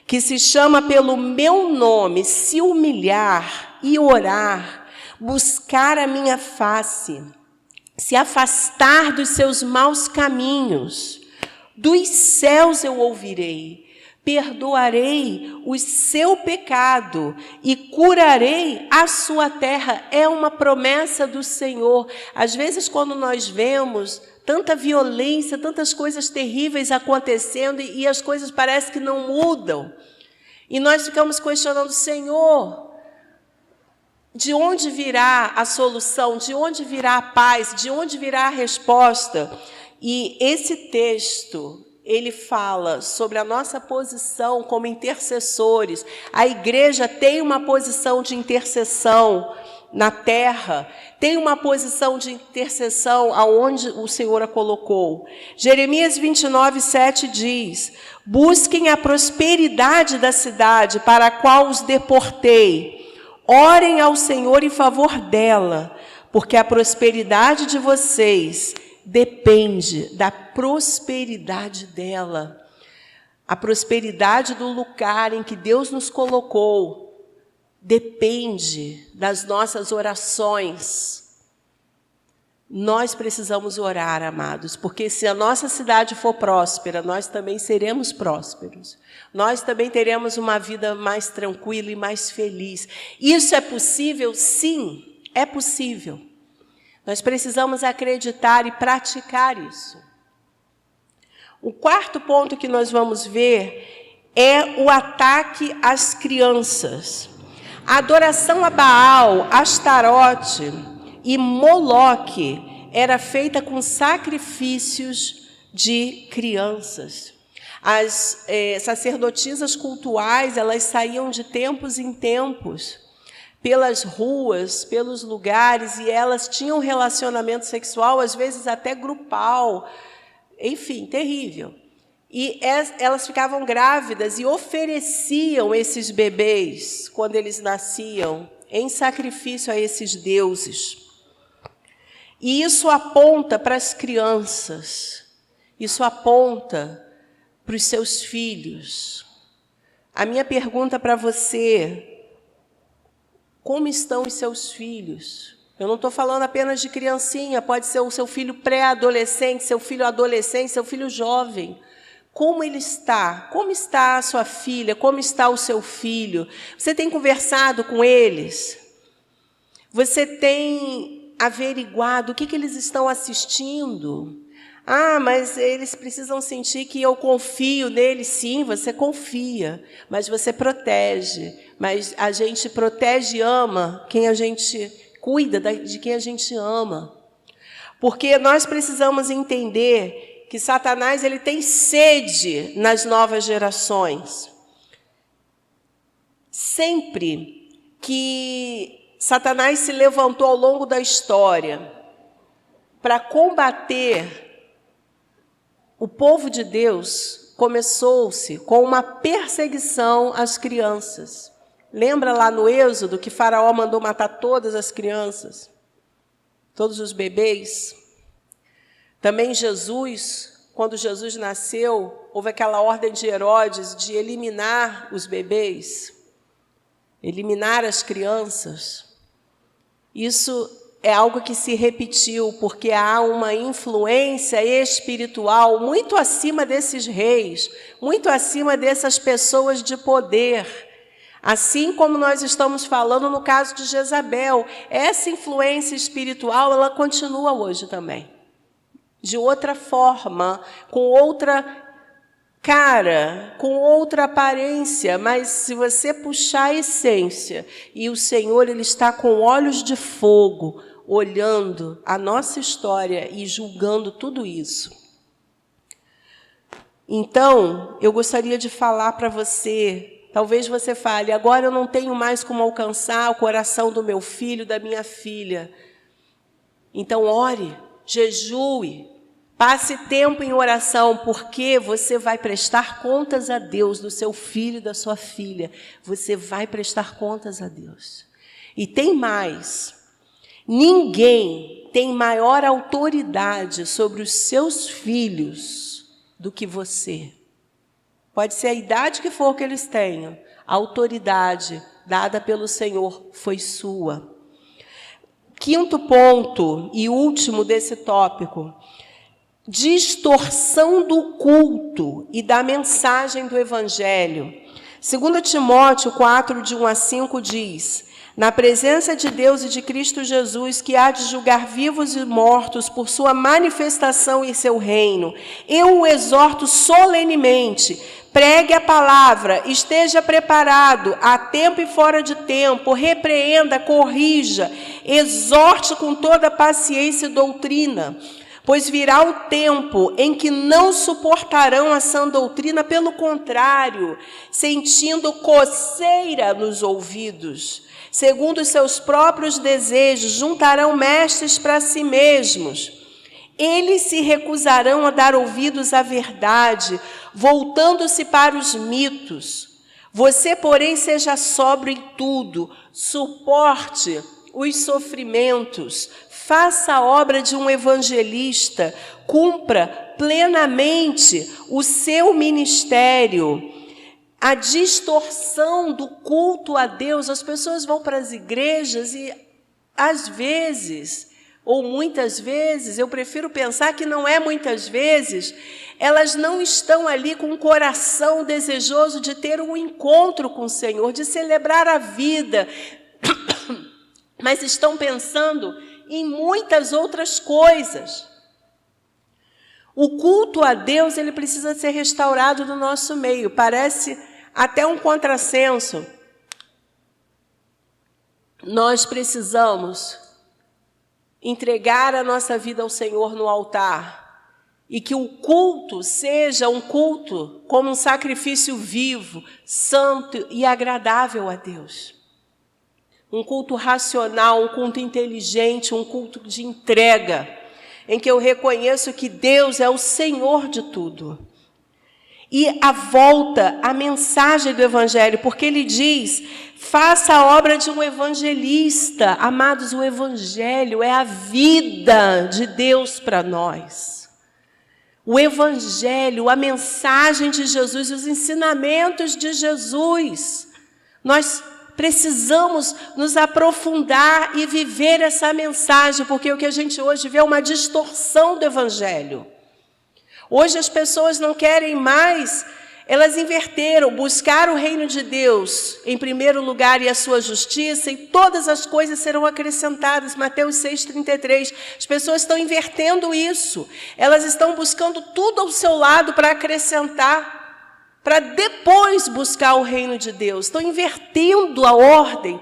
que se chama pelo meu nome, se humilhar e orar, buscar a minha face, se afastar dos seus maus caminhos, dos céus eu ouvirei, perdoarei o seu pecado e curarei a sua terra. É uma promessa do Senhor. Às vezes, quando nós vemos tanta violência, tantas coisas terríveis acontecendo, e as coisas parecem que não mudam, e nós ficamos questionando: Senhor, de onde virá a solução? De onde virá a paz? De onde virá a resposta? E esse texto, ele fala sobre a nossa posição como intercessores. A igreja tem uma posição de intercessão na terra, tem uma posição de intercessão aonde o Senhor a colocou. Jeremias 29:7 diz: busquem a prosperidade da cidade para a qual os deportei. Orem ao Senhor em favor dela, porque a prosperidade de vocês depende da prosperidade dela. A prosperidade do lugar em que Deus nos colocou depende das nossas orações. Nós precisamos orar, amados, porque se a nossa cidade for próspera, nós também seremos prósperos. Nós também teremos uma vida mais tranquila e mais feliz. Isso é possível? Sim, é possível. Nós precisamos acreditar e praticar isso. O quarto ponto que nós vamos ver é o ataque às crianças. A adoração a Baal, Astarote e Moloque era feita com sacrifícios de crianças. As sacerdotisas cultuais, elas saíam de tempos em tempos pelas ruas, pelos lugares, e elas tinham relacionamento sexual, às vezes até grupal, enfim, terrível. E elas ficavam grávidas e ofereciam esses bebês, quando eles nasciam, em sacrifício a esses deuses. E isso aponta para as crianças, isso aponta para os seus filhos. A minha pergunta para você: como estão os seus filhos? Eu não estou falando apenas de criancinha, pode ser o seu filho pré-adolescente, seu filho adolescente, seu filho jovem. como ele está, como está a sua filha, como está o seu filho. Você tem conversado com eles? Você tem averiguado o que eles estão assistindo? Ah, mas eles precisam sentir que eu confio neles. Sim, você confia, mas você protege. Mas a gente protege e ama quem a gente cuida de quem a gente ama. Porque nós precisamos entender que Satanás ele tem sede nas novas gerações. Sempre que Satanás se levantou ao longo da história para combater o povo de Deus, começou-se com uma perseguição às crianças. Lembra lá no Êxodo que Faraó mandou matar todas as crianças? Todos os bebês? Também Jesus, quando Jesus nasceu, houve aquela ordem de Herodes de eliminar os bebês, eliminar as crianças. Isso é algo que se repetiu, porque há uma influência espiritual muito acima desses reis, muito acima dessas pessoas de poder. Assim como nós estamos falando no caso de Jezabel, essa influência espiritual, ela continua hoje também. De outra forma, com outra cara, com outra aparência, mas se você puxar a essência, e o Senhor ele está com olhos de fogo, olhando a nossa história e julgando tudo isso. Então, eu gostaria de falar para você, talvez você fale, agora eu não tenho mais como alcançar o coração do meu filho, da minha filha. Então, ore, jejue, passe tempo em oração, porque você vai prestar contas a Deus do seu filho e da sua filha. Você vai prestar contas a Deus. E tem mais. Ninguém tem maior autoridade sobre os seus filhos do que você. Pode ser a idade que for que eles tenham. A autoridade dada pelo Senhor foi sua. Quinto ponto e último desse tópico. Distorção do culto e da mensagem do Evangelho. 2 Timóteo 4, de 1 a 5 diz: na presença de Deus e de Cristo Jesus, que há de julgar vivos e mortos por sua manifestação e seu reino, eu o exorto solenemente, pregue a palavra, esteja preparado, a tempo e fora de tempo, repreenda, corrija, exorte com toda paciência e doutrina, pois virá o tempo em que não suportarão a sã doutrina, pelo contrário, sentindo coceira nos ouvidos, segundo os seus próprios desejos, juntarão mestres para si mesmos. Eles se recusarão a dar ouvidos à verdade, voltando-se para os mitos. Você, porém, seja sóbrio em tudo, suporte os sofrimentos, faça a obra de um evangelista, cumpra plenamente o seu ministério. A distorção do culto a Deus, as pessoas vão para as igrejas e, às vezes, ou muitas vezes, eu prefiro pensar que não é muitas vezes, elas não estão ali com um coração desejoso de ter um encontro com o Senhor, de celebrar a vida, mas estão pensando em muitas outras coisas. O culto a Deus, ele precisa ser restaurado no nosso meio. Parece até um contrassenso. Nós precisamos entregar a nossa vida ao Senhor no altar. E que o culto seja um culto como um sacrifício vivo, santo e agradável a Deus. Um culto racional, um culto inteligente, um culto de entrega, em que eu reconheço que Deus é o Senhor de tudo. E a volta, a mensagem do Evangelho, porque ele diz, faça a obra de um evangelista. Amados, o Evangelho é a vida de Deus para nós. O Evangelho, a mensagem de Jesus, os ensinamentos de Jesus. Nós precisamos nos aprofundar e viver essa mensagem, porque o que a gente hoje vê é uma distorção do Evangelho. Hoje as pessoas não querem mais, elas inverteram, buscar o reino de Deus em primeiro lugar e a sua justiça, e todas as coisas serão acrescentadas. Mateus 6,33. As pessoas estão invertendo isso. Elas estão buscando tudo ao seu lado para acrescentar, para depois buscar o reino de Deus. Estão invertendo a ordem.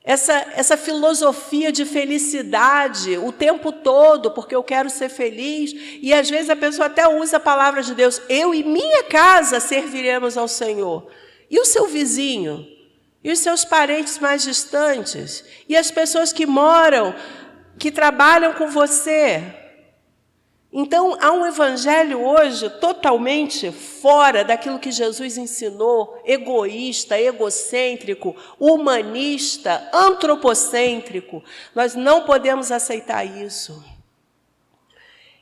Essa filosofia de felicidade o tempo todo, porque eu quero ser feliz, e às vezes a pessoa até usa a palavra de Deus, eu e minha casa serviremos ao Senhor. E o seu vizinho? E os seus parentes mais distantes? E as pessoas que moram, que trabalham com você? Então, há um evangelho hoje totalmente fora daquilo que Jesus ensinou, egoísta, egocêntrico, humanista, antropocêntrico. Nós não podemos aceitar isso.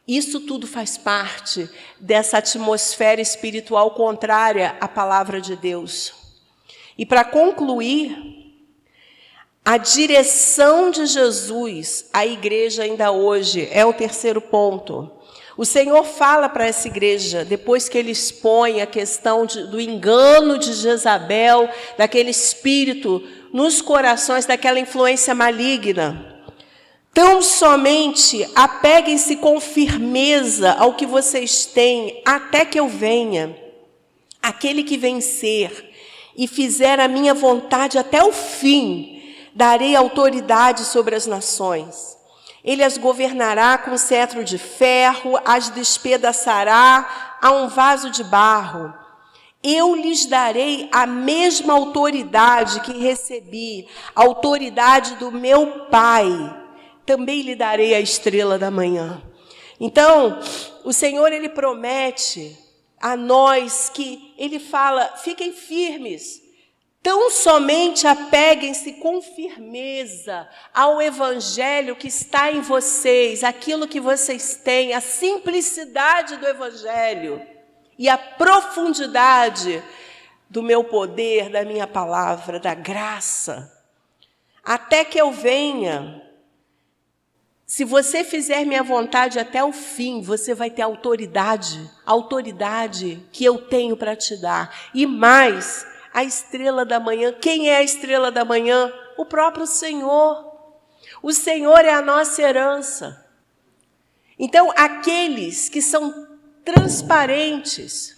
Isso tudo faz parte dessa atmosfera espiritual contrária à palavra de Deus. E para concluir, a direção de Jesus à igreja ainda hoje é o terceiro ponto. O Senhor fala para essa igreja, depois que ele expõe a questão do engano de Jezabel, daquele espírito nos corações, daquela influência maligna. Tão somente apeguem-se com firmeza ao que vocês têm, até que eu venha. Aquele que vencer e fizer a minha vontade até o fim, darei autoridade sobre as nações. Ele as governará com cetro de ferro, as despedaçará a um vaso de barro. Eu lhes darei a mesma autoridade que recebi, a autoridade do meu Pai. Também lhe darei a estrela da manhã. Então, o Senhor, ele promete a nós que ele fala, fiquem firmes. Tão somente apeguem-se com firmeza ao evangelho que está em vocês, aquilo que vocês têm, a simplicidade do evangelho e a profundidade do meu poder, da minha palavra, da graça. Até que eu venha, se você fizer minha vontade até o fim, você vai ter autoridade que eu tenho para te dar. E mais, a estrela da manhã. Quem é a estrela da manhã? O próprio Senhor. O Senhor é a nossa herança. Então, aqueles que são transparentes,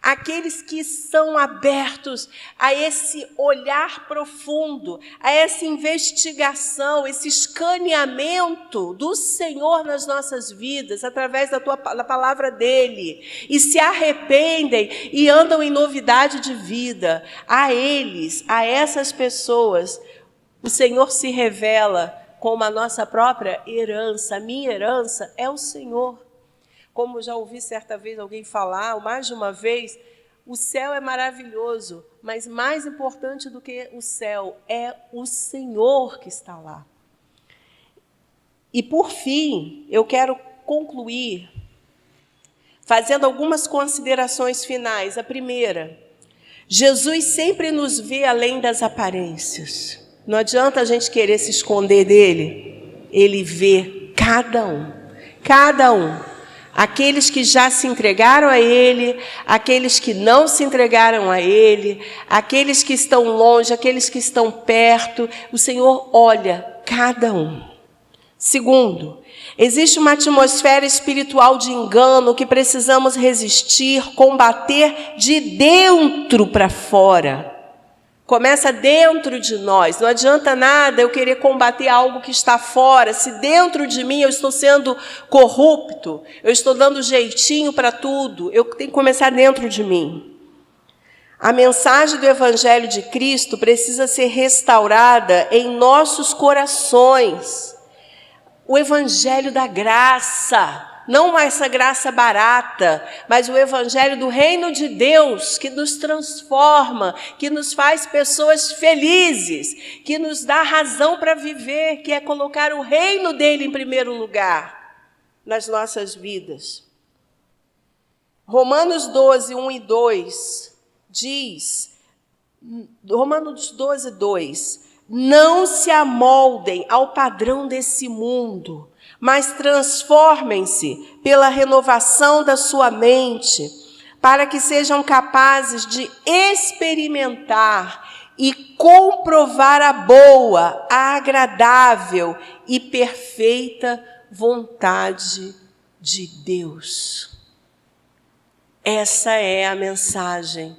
aqueles que são abertos a esse olhar profundo, a essa investigação, esse escaneamento do Senhor nas nossas vidas, através da palavra dEle, e se arrependem e andam em novidade de vida, a eles, a essas pessoas, o Senhor se revela como a nossa própria herança. A minha herança é o Senhor. Como já ouvi certa vez alguém falar, mais de uma vez, o céu é maravilhoso, mas mais importante do que o céu é o Senhor que está lá. E, por fim, eu quero concluir fazendo algumas considerações finais. A primeira, Jesus sempre nos vê além das aparências. Não adianta a gente querer se esconder dele. Ele vê cada um. Aqueles que já se entregaram a Ele, aqueles que não se entregaram a Ele, aqueles que estão longe, aqueles que estão perto, o Senhor olha cada um. Segundo, existe uma atmosfera espiritual de engano que precisamos resistir, combater de dentro para fora. Começa dentro de nós. Não adianta nada eu querer combater algo que está fora. Se dentro de mim eu estou sendo corrupto, eu estou dando jeitinho para tudo, eu tenho que começar dentro de mim. A mensagem do Evangelho de Cristo precisa ser restaurada em nossos corações. O Evangelho da graça. Não essa graça barata, mas o evangelho do reino de Deus, que nos transforma, que nos faz pessoas felizes, que nos dá razão para viver, que é colocar o reino dele em primeiro lugar nas nossas vidas. Romanos 12, 1 e 2 diz, Romanos 12, 2, não se amoldem ao padrão desse mundo, mas transformem-se pela renovação da sua mente, para que sejam capazes de experimentar e comprovar a boa, a agradável e perfeita vontade de Deus. Essa é a mensagem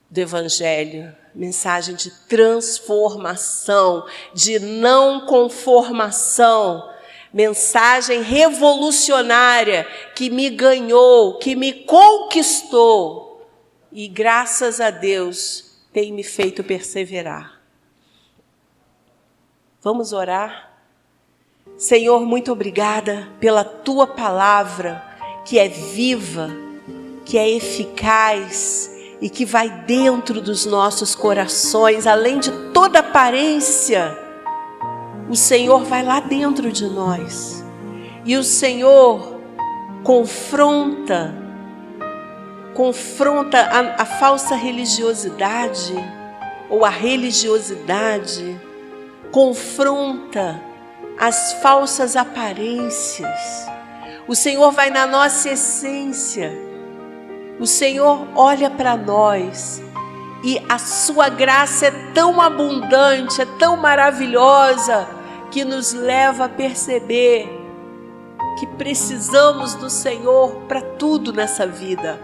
do Evangelho, mensagem de transformação, de não conformação, mensagem revolucionária que me ganhou, que me conquistou e, graças a Deus, tem me feito perseverar. Vamos orar? Senhor, muito obrigada pela Tua palavra, que é viva, que é eficaz e que vai dentro dos nossos corações, além de toda aparência. O Senhor vai lá dentro de nós e o Senhor confronta a falsa religiosidade ou a religiosidade, confronta as falsas aparências. O Senhor vai na nossa essência. O Senhor olha para nós e a sua graça é tão abundante, é tão maravilhosa, que nos leva a perceber que precisamos do Senhor para tudo nessa vida.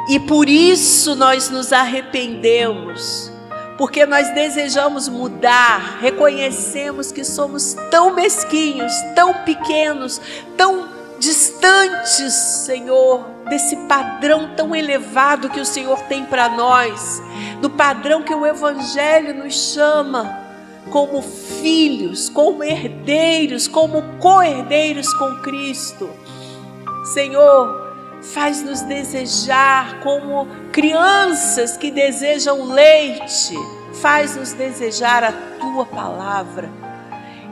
E por isso nós nos arrependemos, porque nós desejamos mudar, reconhecemos que somos tão mesquinhos, tão pequenos, tão distantes, Senhor, desse padrão tão elevado que o Senhor tem para nós, do padrão que o Evangelho nos chama como filhos, como herdeiros, como co-herdeiros com Cristo. Senhor, faz-nos desejar como crianças que desejam leite, faz-nos desejar a Tua palavra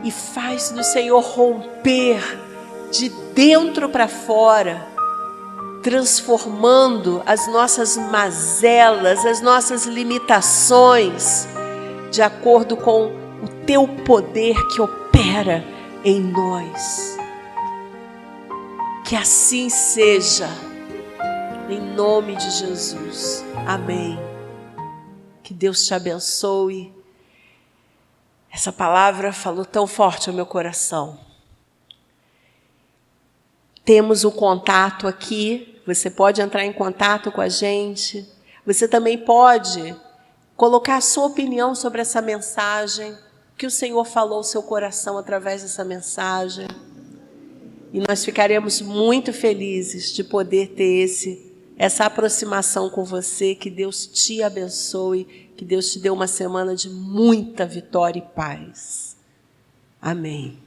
e faz-nos, Senhor, romper de dentro para fora, transformando as nossas mazelas, as nossas limitações, de acordo com o Teu poder que opera em nós. Que assim seja, em nome de Jesus. Amém. Que Deus te abençoe. Essa palavra falou tão forte ao meu coração. Temos o contato aqui, você pode entrar em contato com a gente. Você também pode colocar a sua opinião sobre essa mensagem, que o Senhor falou ao seu coração através dessa mensagem. E nós ficaremos muito felizes de poder ter essa aproximação com você. Que Deus te abençoe, que Deus te dê uma semana de muita vitória e paz. Amém.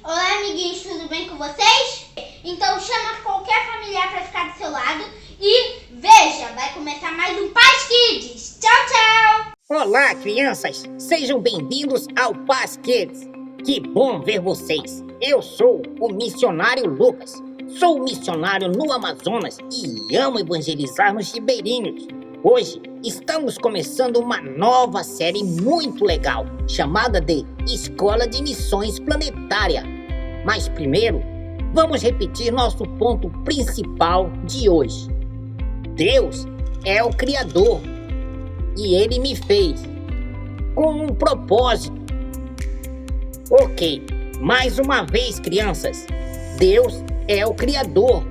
Olá, amiguinhos, tudo bem com vocês? Então chama qualquer familiar para ficar do seu lado e veja, vai começar mais um Paz Kids. Tchau, tchau! Olá, crianças! Sejam bem-vindos ao Paz Kids. Que bom ver vocês! Eu sou o missionário Lucas. Sou missionário no Amazonas e amo evangelizar nos ribeirinhos. Hoje estamos começando uma nova série muito legal, chamada de Escola de Missões Planetária. Mas primeiro, vamos repetir nosso ponto principal de hoje. Deus é o Criador e Ele me fez com um propósito. Ok, mais uma vez, crianças, Deus é o Criador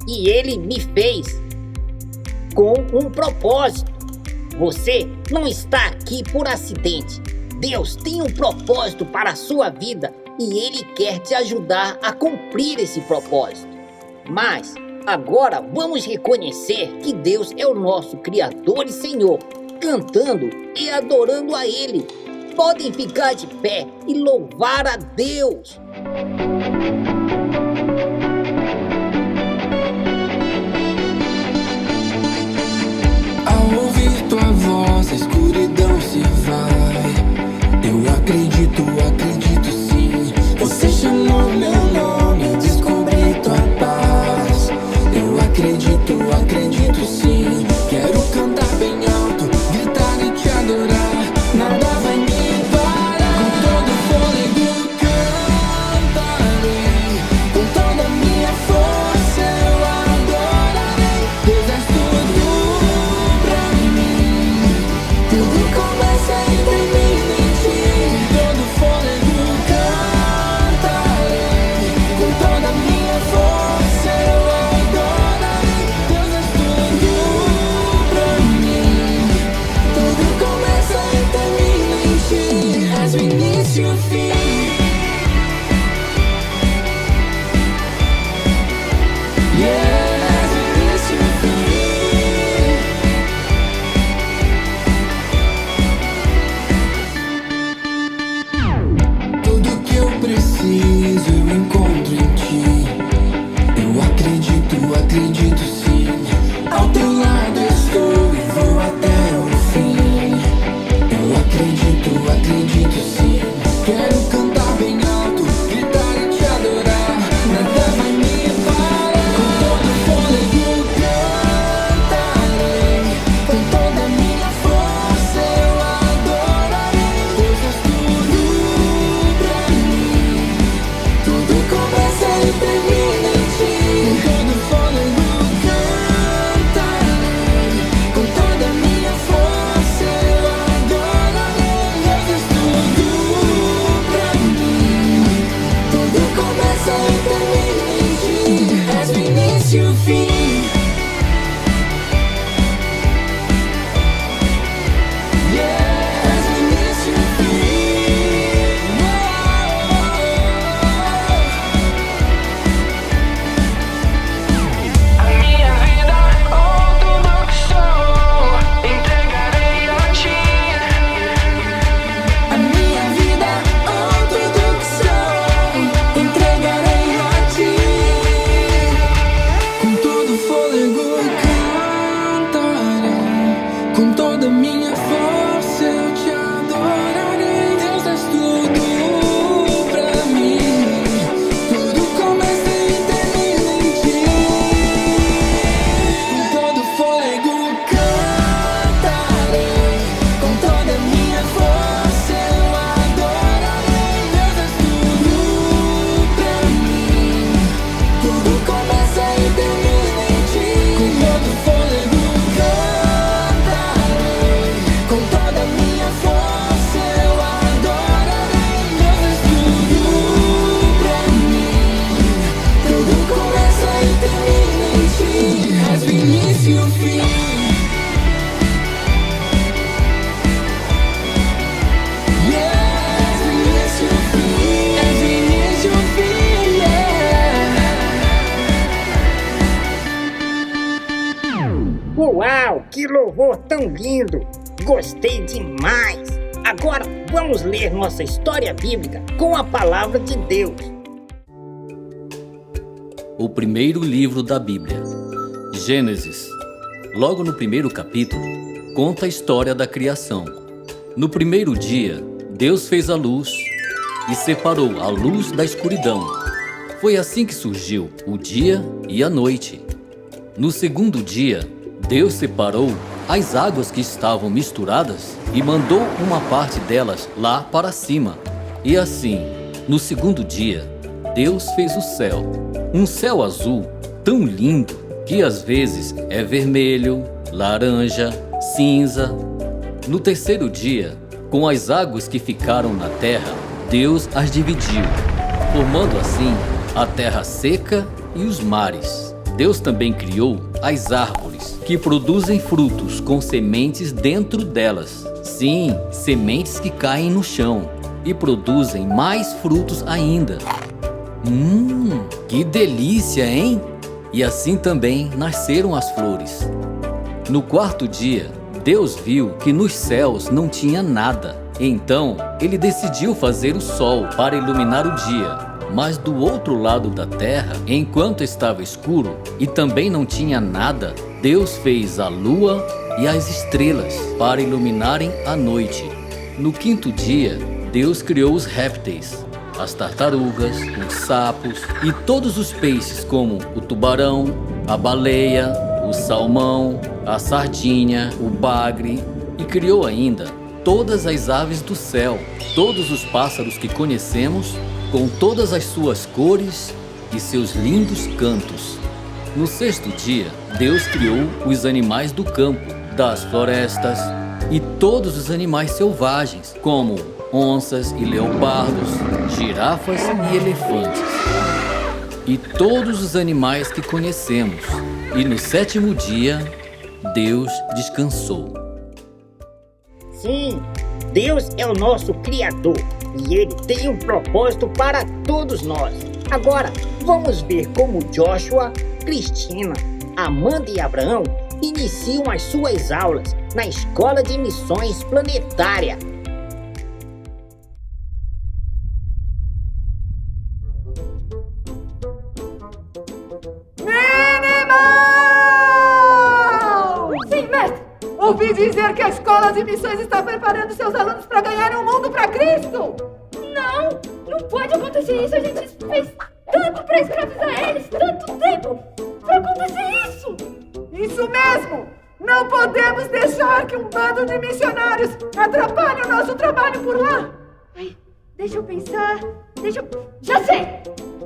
e Ele me fez com um propósito. Você não está aqui por acidente. Deus tem um propósito para a sua vida e Ele quer te ajudar a cumprir esse propósito. Mas agora vamos reconhecer que Deus é o nosso Criador e Senhor, cantando e adorando a Ele. Podem ficar de pé e louvar a Deus. Ao ouvir tua voz, a escuridão se vai. Eu acredito sim. Você chamou meu nome, eu descobri tua paz. Eu acredito sim. Quero cantar bem alto, gritar e te adorar. Nada vai me parar. Com todo fôlego cantarei. Com toda a minha força eu te adorarei. Deus, és tudo pra mim. Tudo começa e termina em ti. Com todo fôlego cantarei. Com toda a minha força eu adorarei. Deus, és tudo pra mim. Tudo começa e termina em ti. Com todo fôlego cantarei. Com toda a minha força eu adorarei. Deus, és tudo pra mim. Tudo começa e termina em ti. És o início e o fim. Yeah, és o início e o fim. És o início e o fim. Yeah. Uau, que louvor tão lindo! Gostei demais! Agora vamos ler nossa história bíblica com a palavra de Deus. O primeiro livro da Bíblia, Gênesis. Logo no primeiro capítulo, conta a história da criação. No primeiro dia, Deus fez a luz e separou a luz da escuridão. Foi assim que surgiu o dia e a noite. No segundo dia, Deus separou as águas que estavam misturadas e mandou uma parte delas lá para cima. E assim, no segundo dia, Deus fez o céu. Um céu azul tão lindo que às vezes é vermelho, laranja, cinza. No terceiro dia, com as águas que ficaram na terra, Deus as dividiu, formando assim a terra seca e os mares. Deus também criou as árvores, que produzem frutos com sementes dentro delas. Sim, sementes que caem no chão e produzem mais frutos ainda. Que delícia, hein? E assim também nasceram as flores. No quarto dia, Deus viu que nos céus não tinha nada. Então, ele decidiu fazer o sol para iluminar o dia. Mas do outro lado da terra, enquanto estava escuro e também não tinha nada, Deus fez a lua e as estrelas para iluminarem a noite. No quinto dia, Deus criou os répteis, as tartarugas, os sapos e todos os peixes como o tubarão, a baleia, o salmão, a sardinha, o bagre, e criou ainda todas as aves do céu, todos os pássaros que conhecemos, com todas as suas cores e seus lindos cantos. No sexto dia, Deus criou os animais do campo, das florestas e todos os animais selvagens, como onças e leopardos, girafas e elefantes, e todos os animais que conhecemos. E no sétimo dia, Deus descansou. Sim, Deus é o nosso Criador e Ele tem um propósito para todos nós. Agora, vamos ver como Joshua, Cristina, Amanda e Abraão iniciam as suas aulas na Escola de Missões Planetária. Sim, mestre! Ouvi dizer que a Escola de Missões está preparando seus alunos para ganharem o mundo para Cristo! Não pode acontecer isso! A gente fez tanto para escravizar eles, tanto tempo para acontecer isso! Isso mesmo! Não podemos deixar que um bando de missionários atrapalhe o nosso trabalho por lá! Ai, deixa eu pensar... Já sei!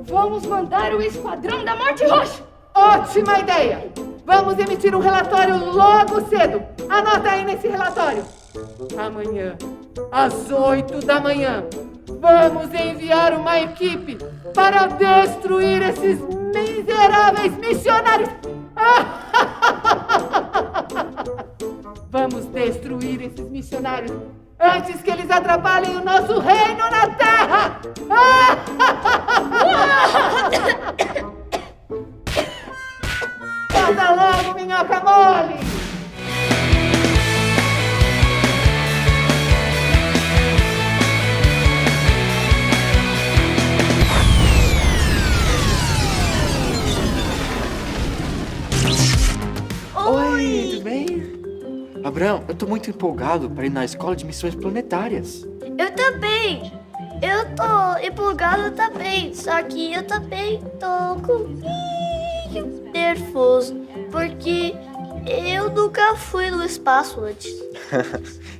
Vamos mandar o Esquadrão da Morte Roxa! Ótima ideia! Vamos emitir um relatório logo cedo. Anota aí nesse relatório. Amanhã, às 8 da manhã, vamos enviar uma equipe para destruir esses miseráveis missionários. Vamos destruir esses missionários antes que eles atrapalhem o nosso reino na terra. Anda logo, minhoca mole! Oi, tudo bem? Abraão, eu tô muito empolgado para ir na escola de missões planetárias. Eu também. Eu tô empolgada também. Só que eu também tô com um pouquinho nervoso. Porque eu nunca fui no espaço antes.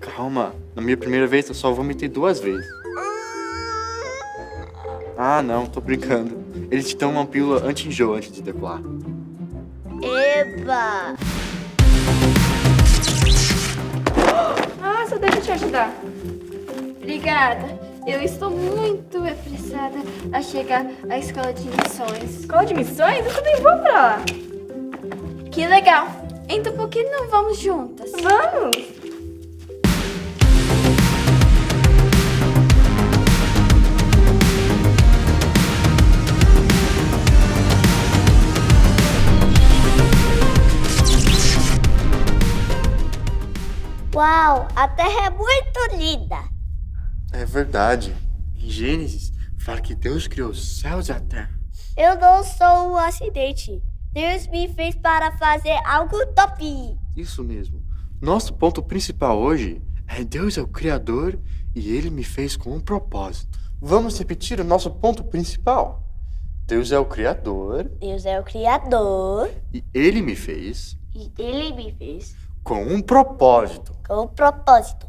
Calma, na minha primeira vez eu só vomitei 2 vezes. Ah, não, tô brincando. Eles te dão uma pílula anti-enjoo antes de decolar. Eba! Nossa, deixa eu te ajudar. Obrigada. Eu estou muito apressada a chegar à escola de missões. Escola de missões? Eu também vou pra lá. Que legal. Então por que não vamos juntas? Vamos! Uau, a Terra é muito linda. É verdade. Em Gênesis, fala que Deus criou os céus e a terra. Eu não sou um acidente. Deus me fez para fazer algo top. Isso mesmo. Nosso ponto principal hoje é Deus é o Criador e Ele me fez com um propósito. Vamos repetir o nosso ponto principal. Deus é o Criador. Deus é o Criador. E Ele me fez. E Ele me fez. Com um propósito. Com um propósito.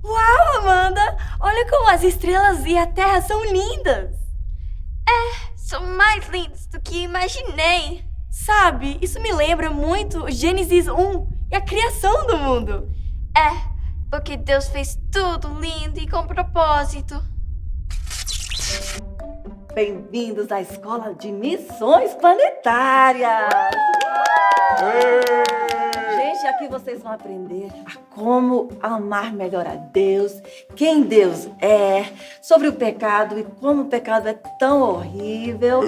Uau, Amanda! Olha como as estrelas e a Terra são lindas! São mais lindos do que imaginei. Sabe, isso me lembra muito Gênesis 1 e a criação do mundo. Porque Deus fez tudo lindo e com propósito. Bem-vindos à Escola de Missões Planetárias! Gente, aqui vocês vão aprender a como amar melhor a Deus, quem Deus é, sobre o pecado e como o pecado é tão horrível.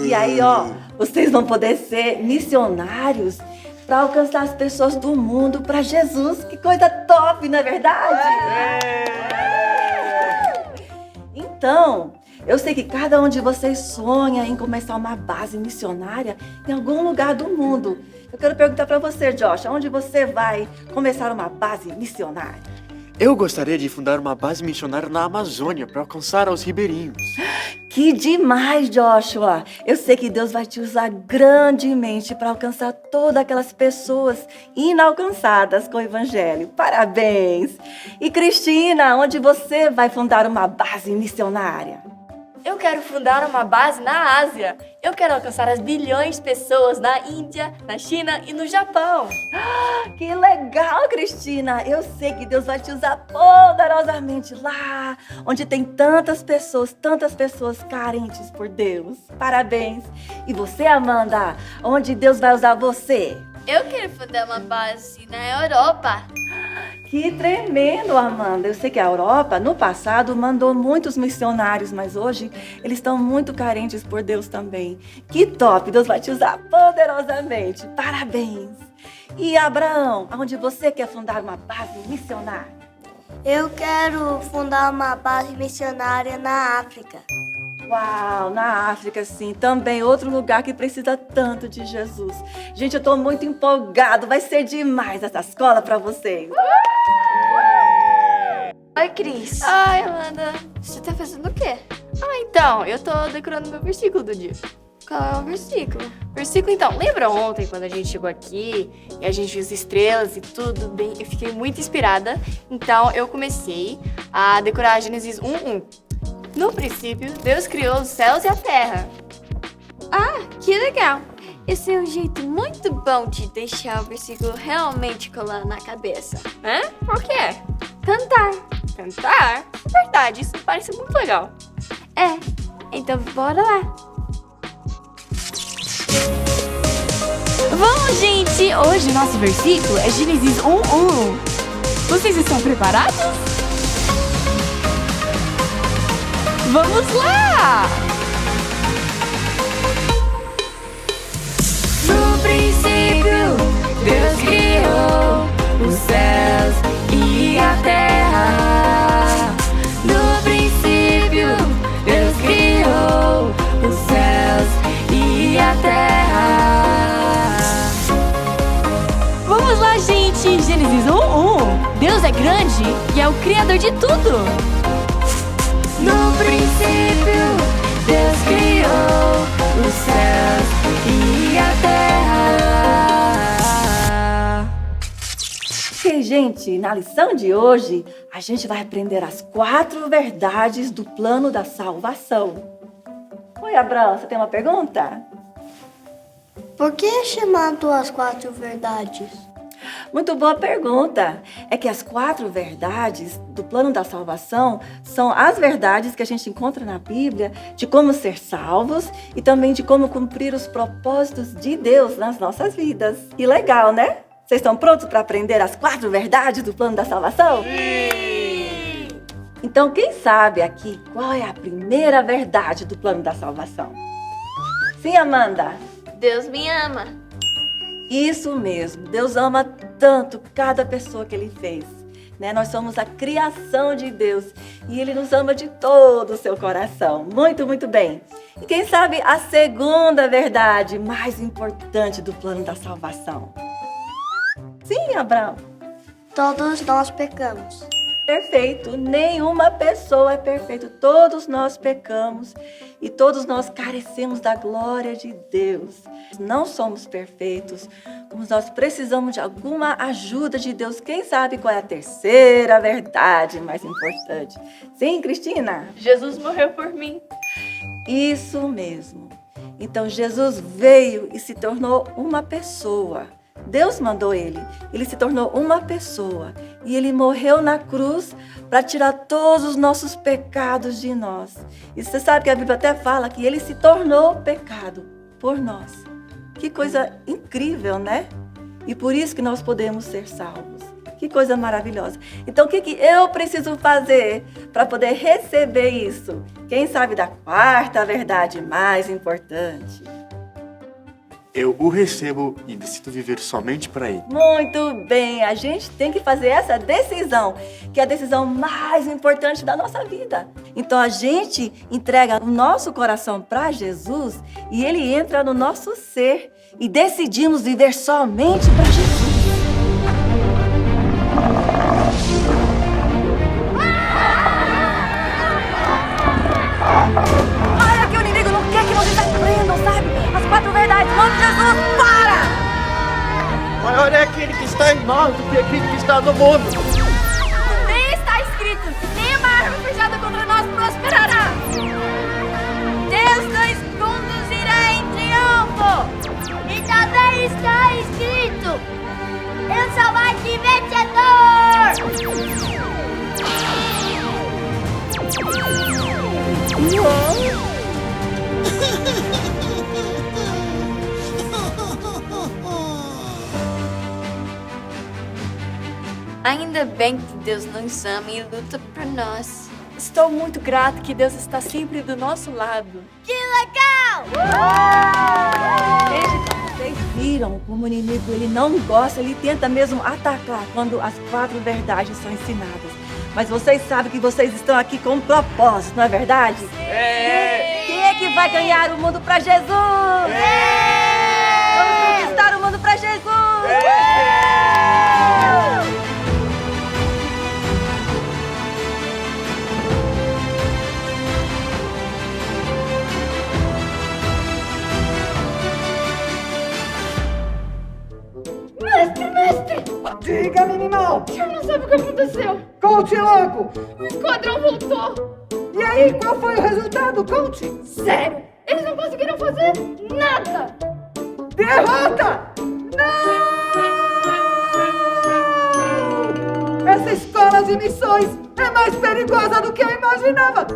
E aí, vocês vão poder ser missionários para alcançar as pessoas do mundo para Jesus. Que coisa top, não é verdade? Então, eu sei que cada um de vocês sonha em começar uma base missionária em algum lugar do mundo. Eu quero perguntar para você, Josh, onde você vai começar uma base missionária? Eu gostaria de fundar uma base missionária na Amazônia para alcançar aos ribeirinhos. Que demais, Joshua! Eu sei que Deus vai te usar grandemente para alcançar todas aquelas pessoas inalcançadas com o Evangelho. Parabéns! E Cristina, onde você vai fundar uma base missionária? Eu quero fundar uma base na Ásia. Eu quero alcançar as bilhões de pessoas na Índia, na China e no Japão. Que legal, Cristina! Eu sei que Deus vai te usar poderosamente lá, onde tem tantas pessoas carentes por Deus. Parabéns! E você, Amanda, onde Deus vai usar você? Eu quero fundar uma base na Europa. Que tremendo, Amanda! Eu sei que a Europa, no passado, mandou muitos missionários, mas hoje eles estão muito carentes por Deus também. Que top! Deus vai te usar poderosamente. Parabéns! E Abraão, aonde você quer fundar uma base missionária? Eu quero fundar uma base missionária na África. Uau, na África, sim. Também outro lugar que precisa tanto de Jesus. Gente, eu tô muito empolgado. Vai ser demais essa escola pra vocês. Oi, Cris. Ai, Amanda, você tá fazendo o quê? Então, eu tô decorando meu versículo do dia. Qual é o versículo? Versículo, então, lembra ontem quando a gente chegou aqui e a gente viu as estrelas e tudo bem? Eu fiquei muito inspirada, então eu comecei a decorar Gênesis 1:1. No princípio, Deus criou os céus e a terra. Ah, que legal! Esse é um jeito muito bom de deixar o versículo realmente colar na cabeça. Por quê? Cantar. Cantar? Verdade, isso parece muito legal. Então bora lá. Vamos, gente! Hoje o nosso versículo é Gênesis 1:1. Vocês estão preparados? Vamos lá! No princípio, Deus criou os céus e a terra. No princípio, Deus criou os céus e a terra. Vamos lá, gente! Gênesis 1:1. Deus é grande e é o criador de tudo. No princípio, Deus criou os céus e a terra. Ok, gente, na lição de hoje, a gente vai aprender as 4 verdades do plano da salvação. Oi, Abraão, você tem uma pergunta? Por que é chamado as 4 verdades? Muito boa pergunta. É que as 4 verdades do plano da salvação são as verdades que a gente encontra na Bíblia de como ser salvos e também de como cumprir os propósitos de Deus nas nossas vidas. E legal, né? Vocês estão prontos para aprender as 4 verdades do plano da salvação? Sim! Então, quem sabe aqui qual é a primeira verdade do plano da salvação? Sim, Amanda? Deus me ama. Isso mesmo. Deus ama tanto cada pessoa que Ele fez. Né? Nós somos a criação de Deus e Ele nos ama de todo o seu coração. Muito, muito bem. E quem sabe a segunda verdade mais importante do plano da salvação? Sim, Abraão. Todos nós pecamos. Perfeito. Nenhuma pessoa é perfeita. Todos nós pecamos e todos nós carecemos da glória de Deus. Não somos perfeitos, como nós precisamos de alguma ajuda de Deus. Quem sabe qual é a terceira verdade mais importante? Sim, Cristina? Jesus morreu por mim. Isso mesmo. Então Jesus veio e se tornou uma pessoa. Deus mandou ele se tornou uma pessoa e ele morreu na cruz para tirar todos os nossos pecados de nós. E você sabe que a Bíblia até fala que ele se tornou pecado por nós. Que coisa incrível, né? E por isso que nós podemos ser salvos. Que coisa maravilhosa. Então o que eu preciso fazer para poder receber isso? Quem sabe da 4ª verdade mais importante? Eu o recebo e decido viver somente para Ele. Muito bem, a gente tem que fazer essa decisão, que é a decisão mais importante da nossa vida. Então a gente entrega o nosso coração para Jesus e Ele entra no nosso ser e decidimos viver somente para Jesus. Olha que o inimigo não quer que vocês aprendam, sabe? As 4 verdades. Em nome de Jesus, para! Maior é aquele que está em nós do que aquele que está no mundo. Nem está escrito, nenhuma arma fechada contra nós prosperará. Deus nos conduzirá em triunfo. E também está escrito: eu sou mais que vencedor. Ainda bem que Deus nos ama e luta por nós. Estou muito grato que Deus está sempre do nosso lado. Que legal! Vocês viram como o inimigo ele não gosta, ele tenta mesmo atacar quando as 4 verdades são ensinadas. Mas vocês sabem que vocês estão aqui com um propósito, não é verdade? Quem é que vai ganhar o mundo para Jesus? Vamos conquistar o mundo para Jesus! Mestre! Diga, animal! O senhor não sabe o que aconteceu. Conte logo! O esquadrão voltou. E aí, qual foi o resultado? Conte! Sério, eles não conseguiram fazer nada. Derrota! Não! Essa escola de missões é mais perigosa do que eu imaginava!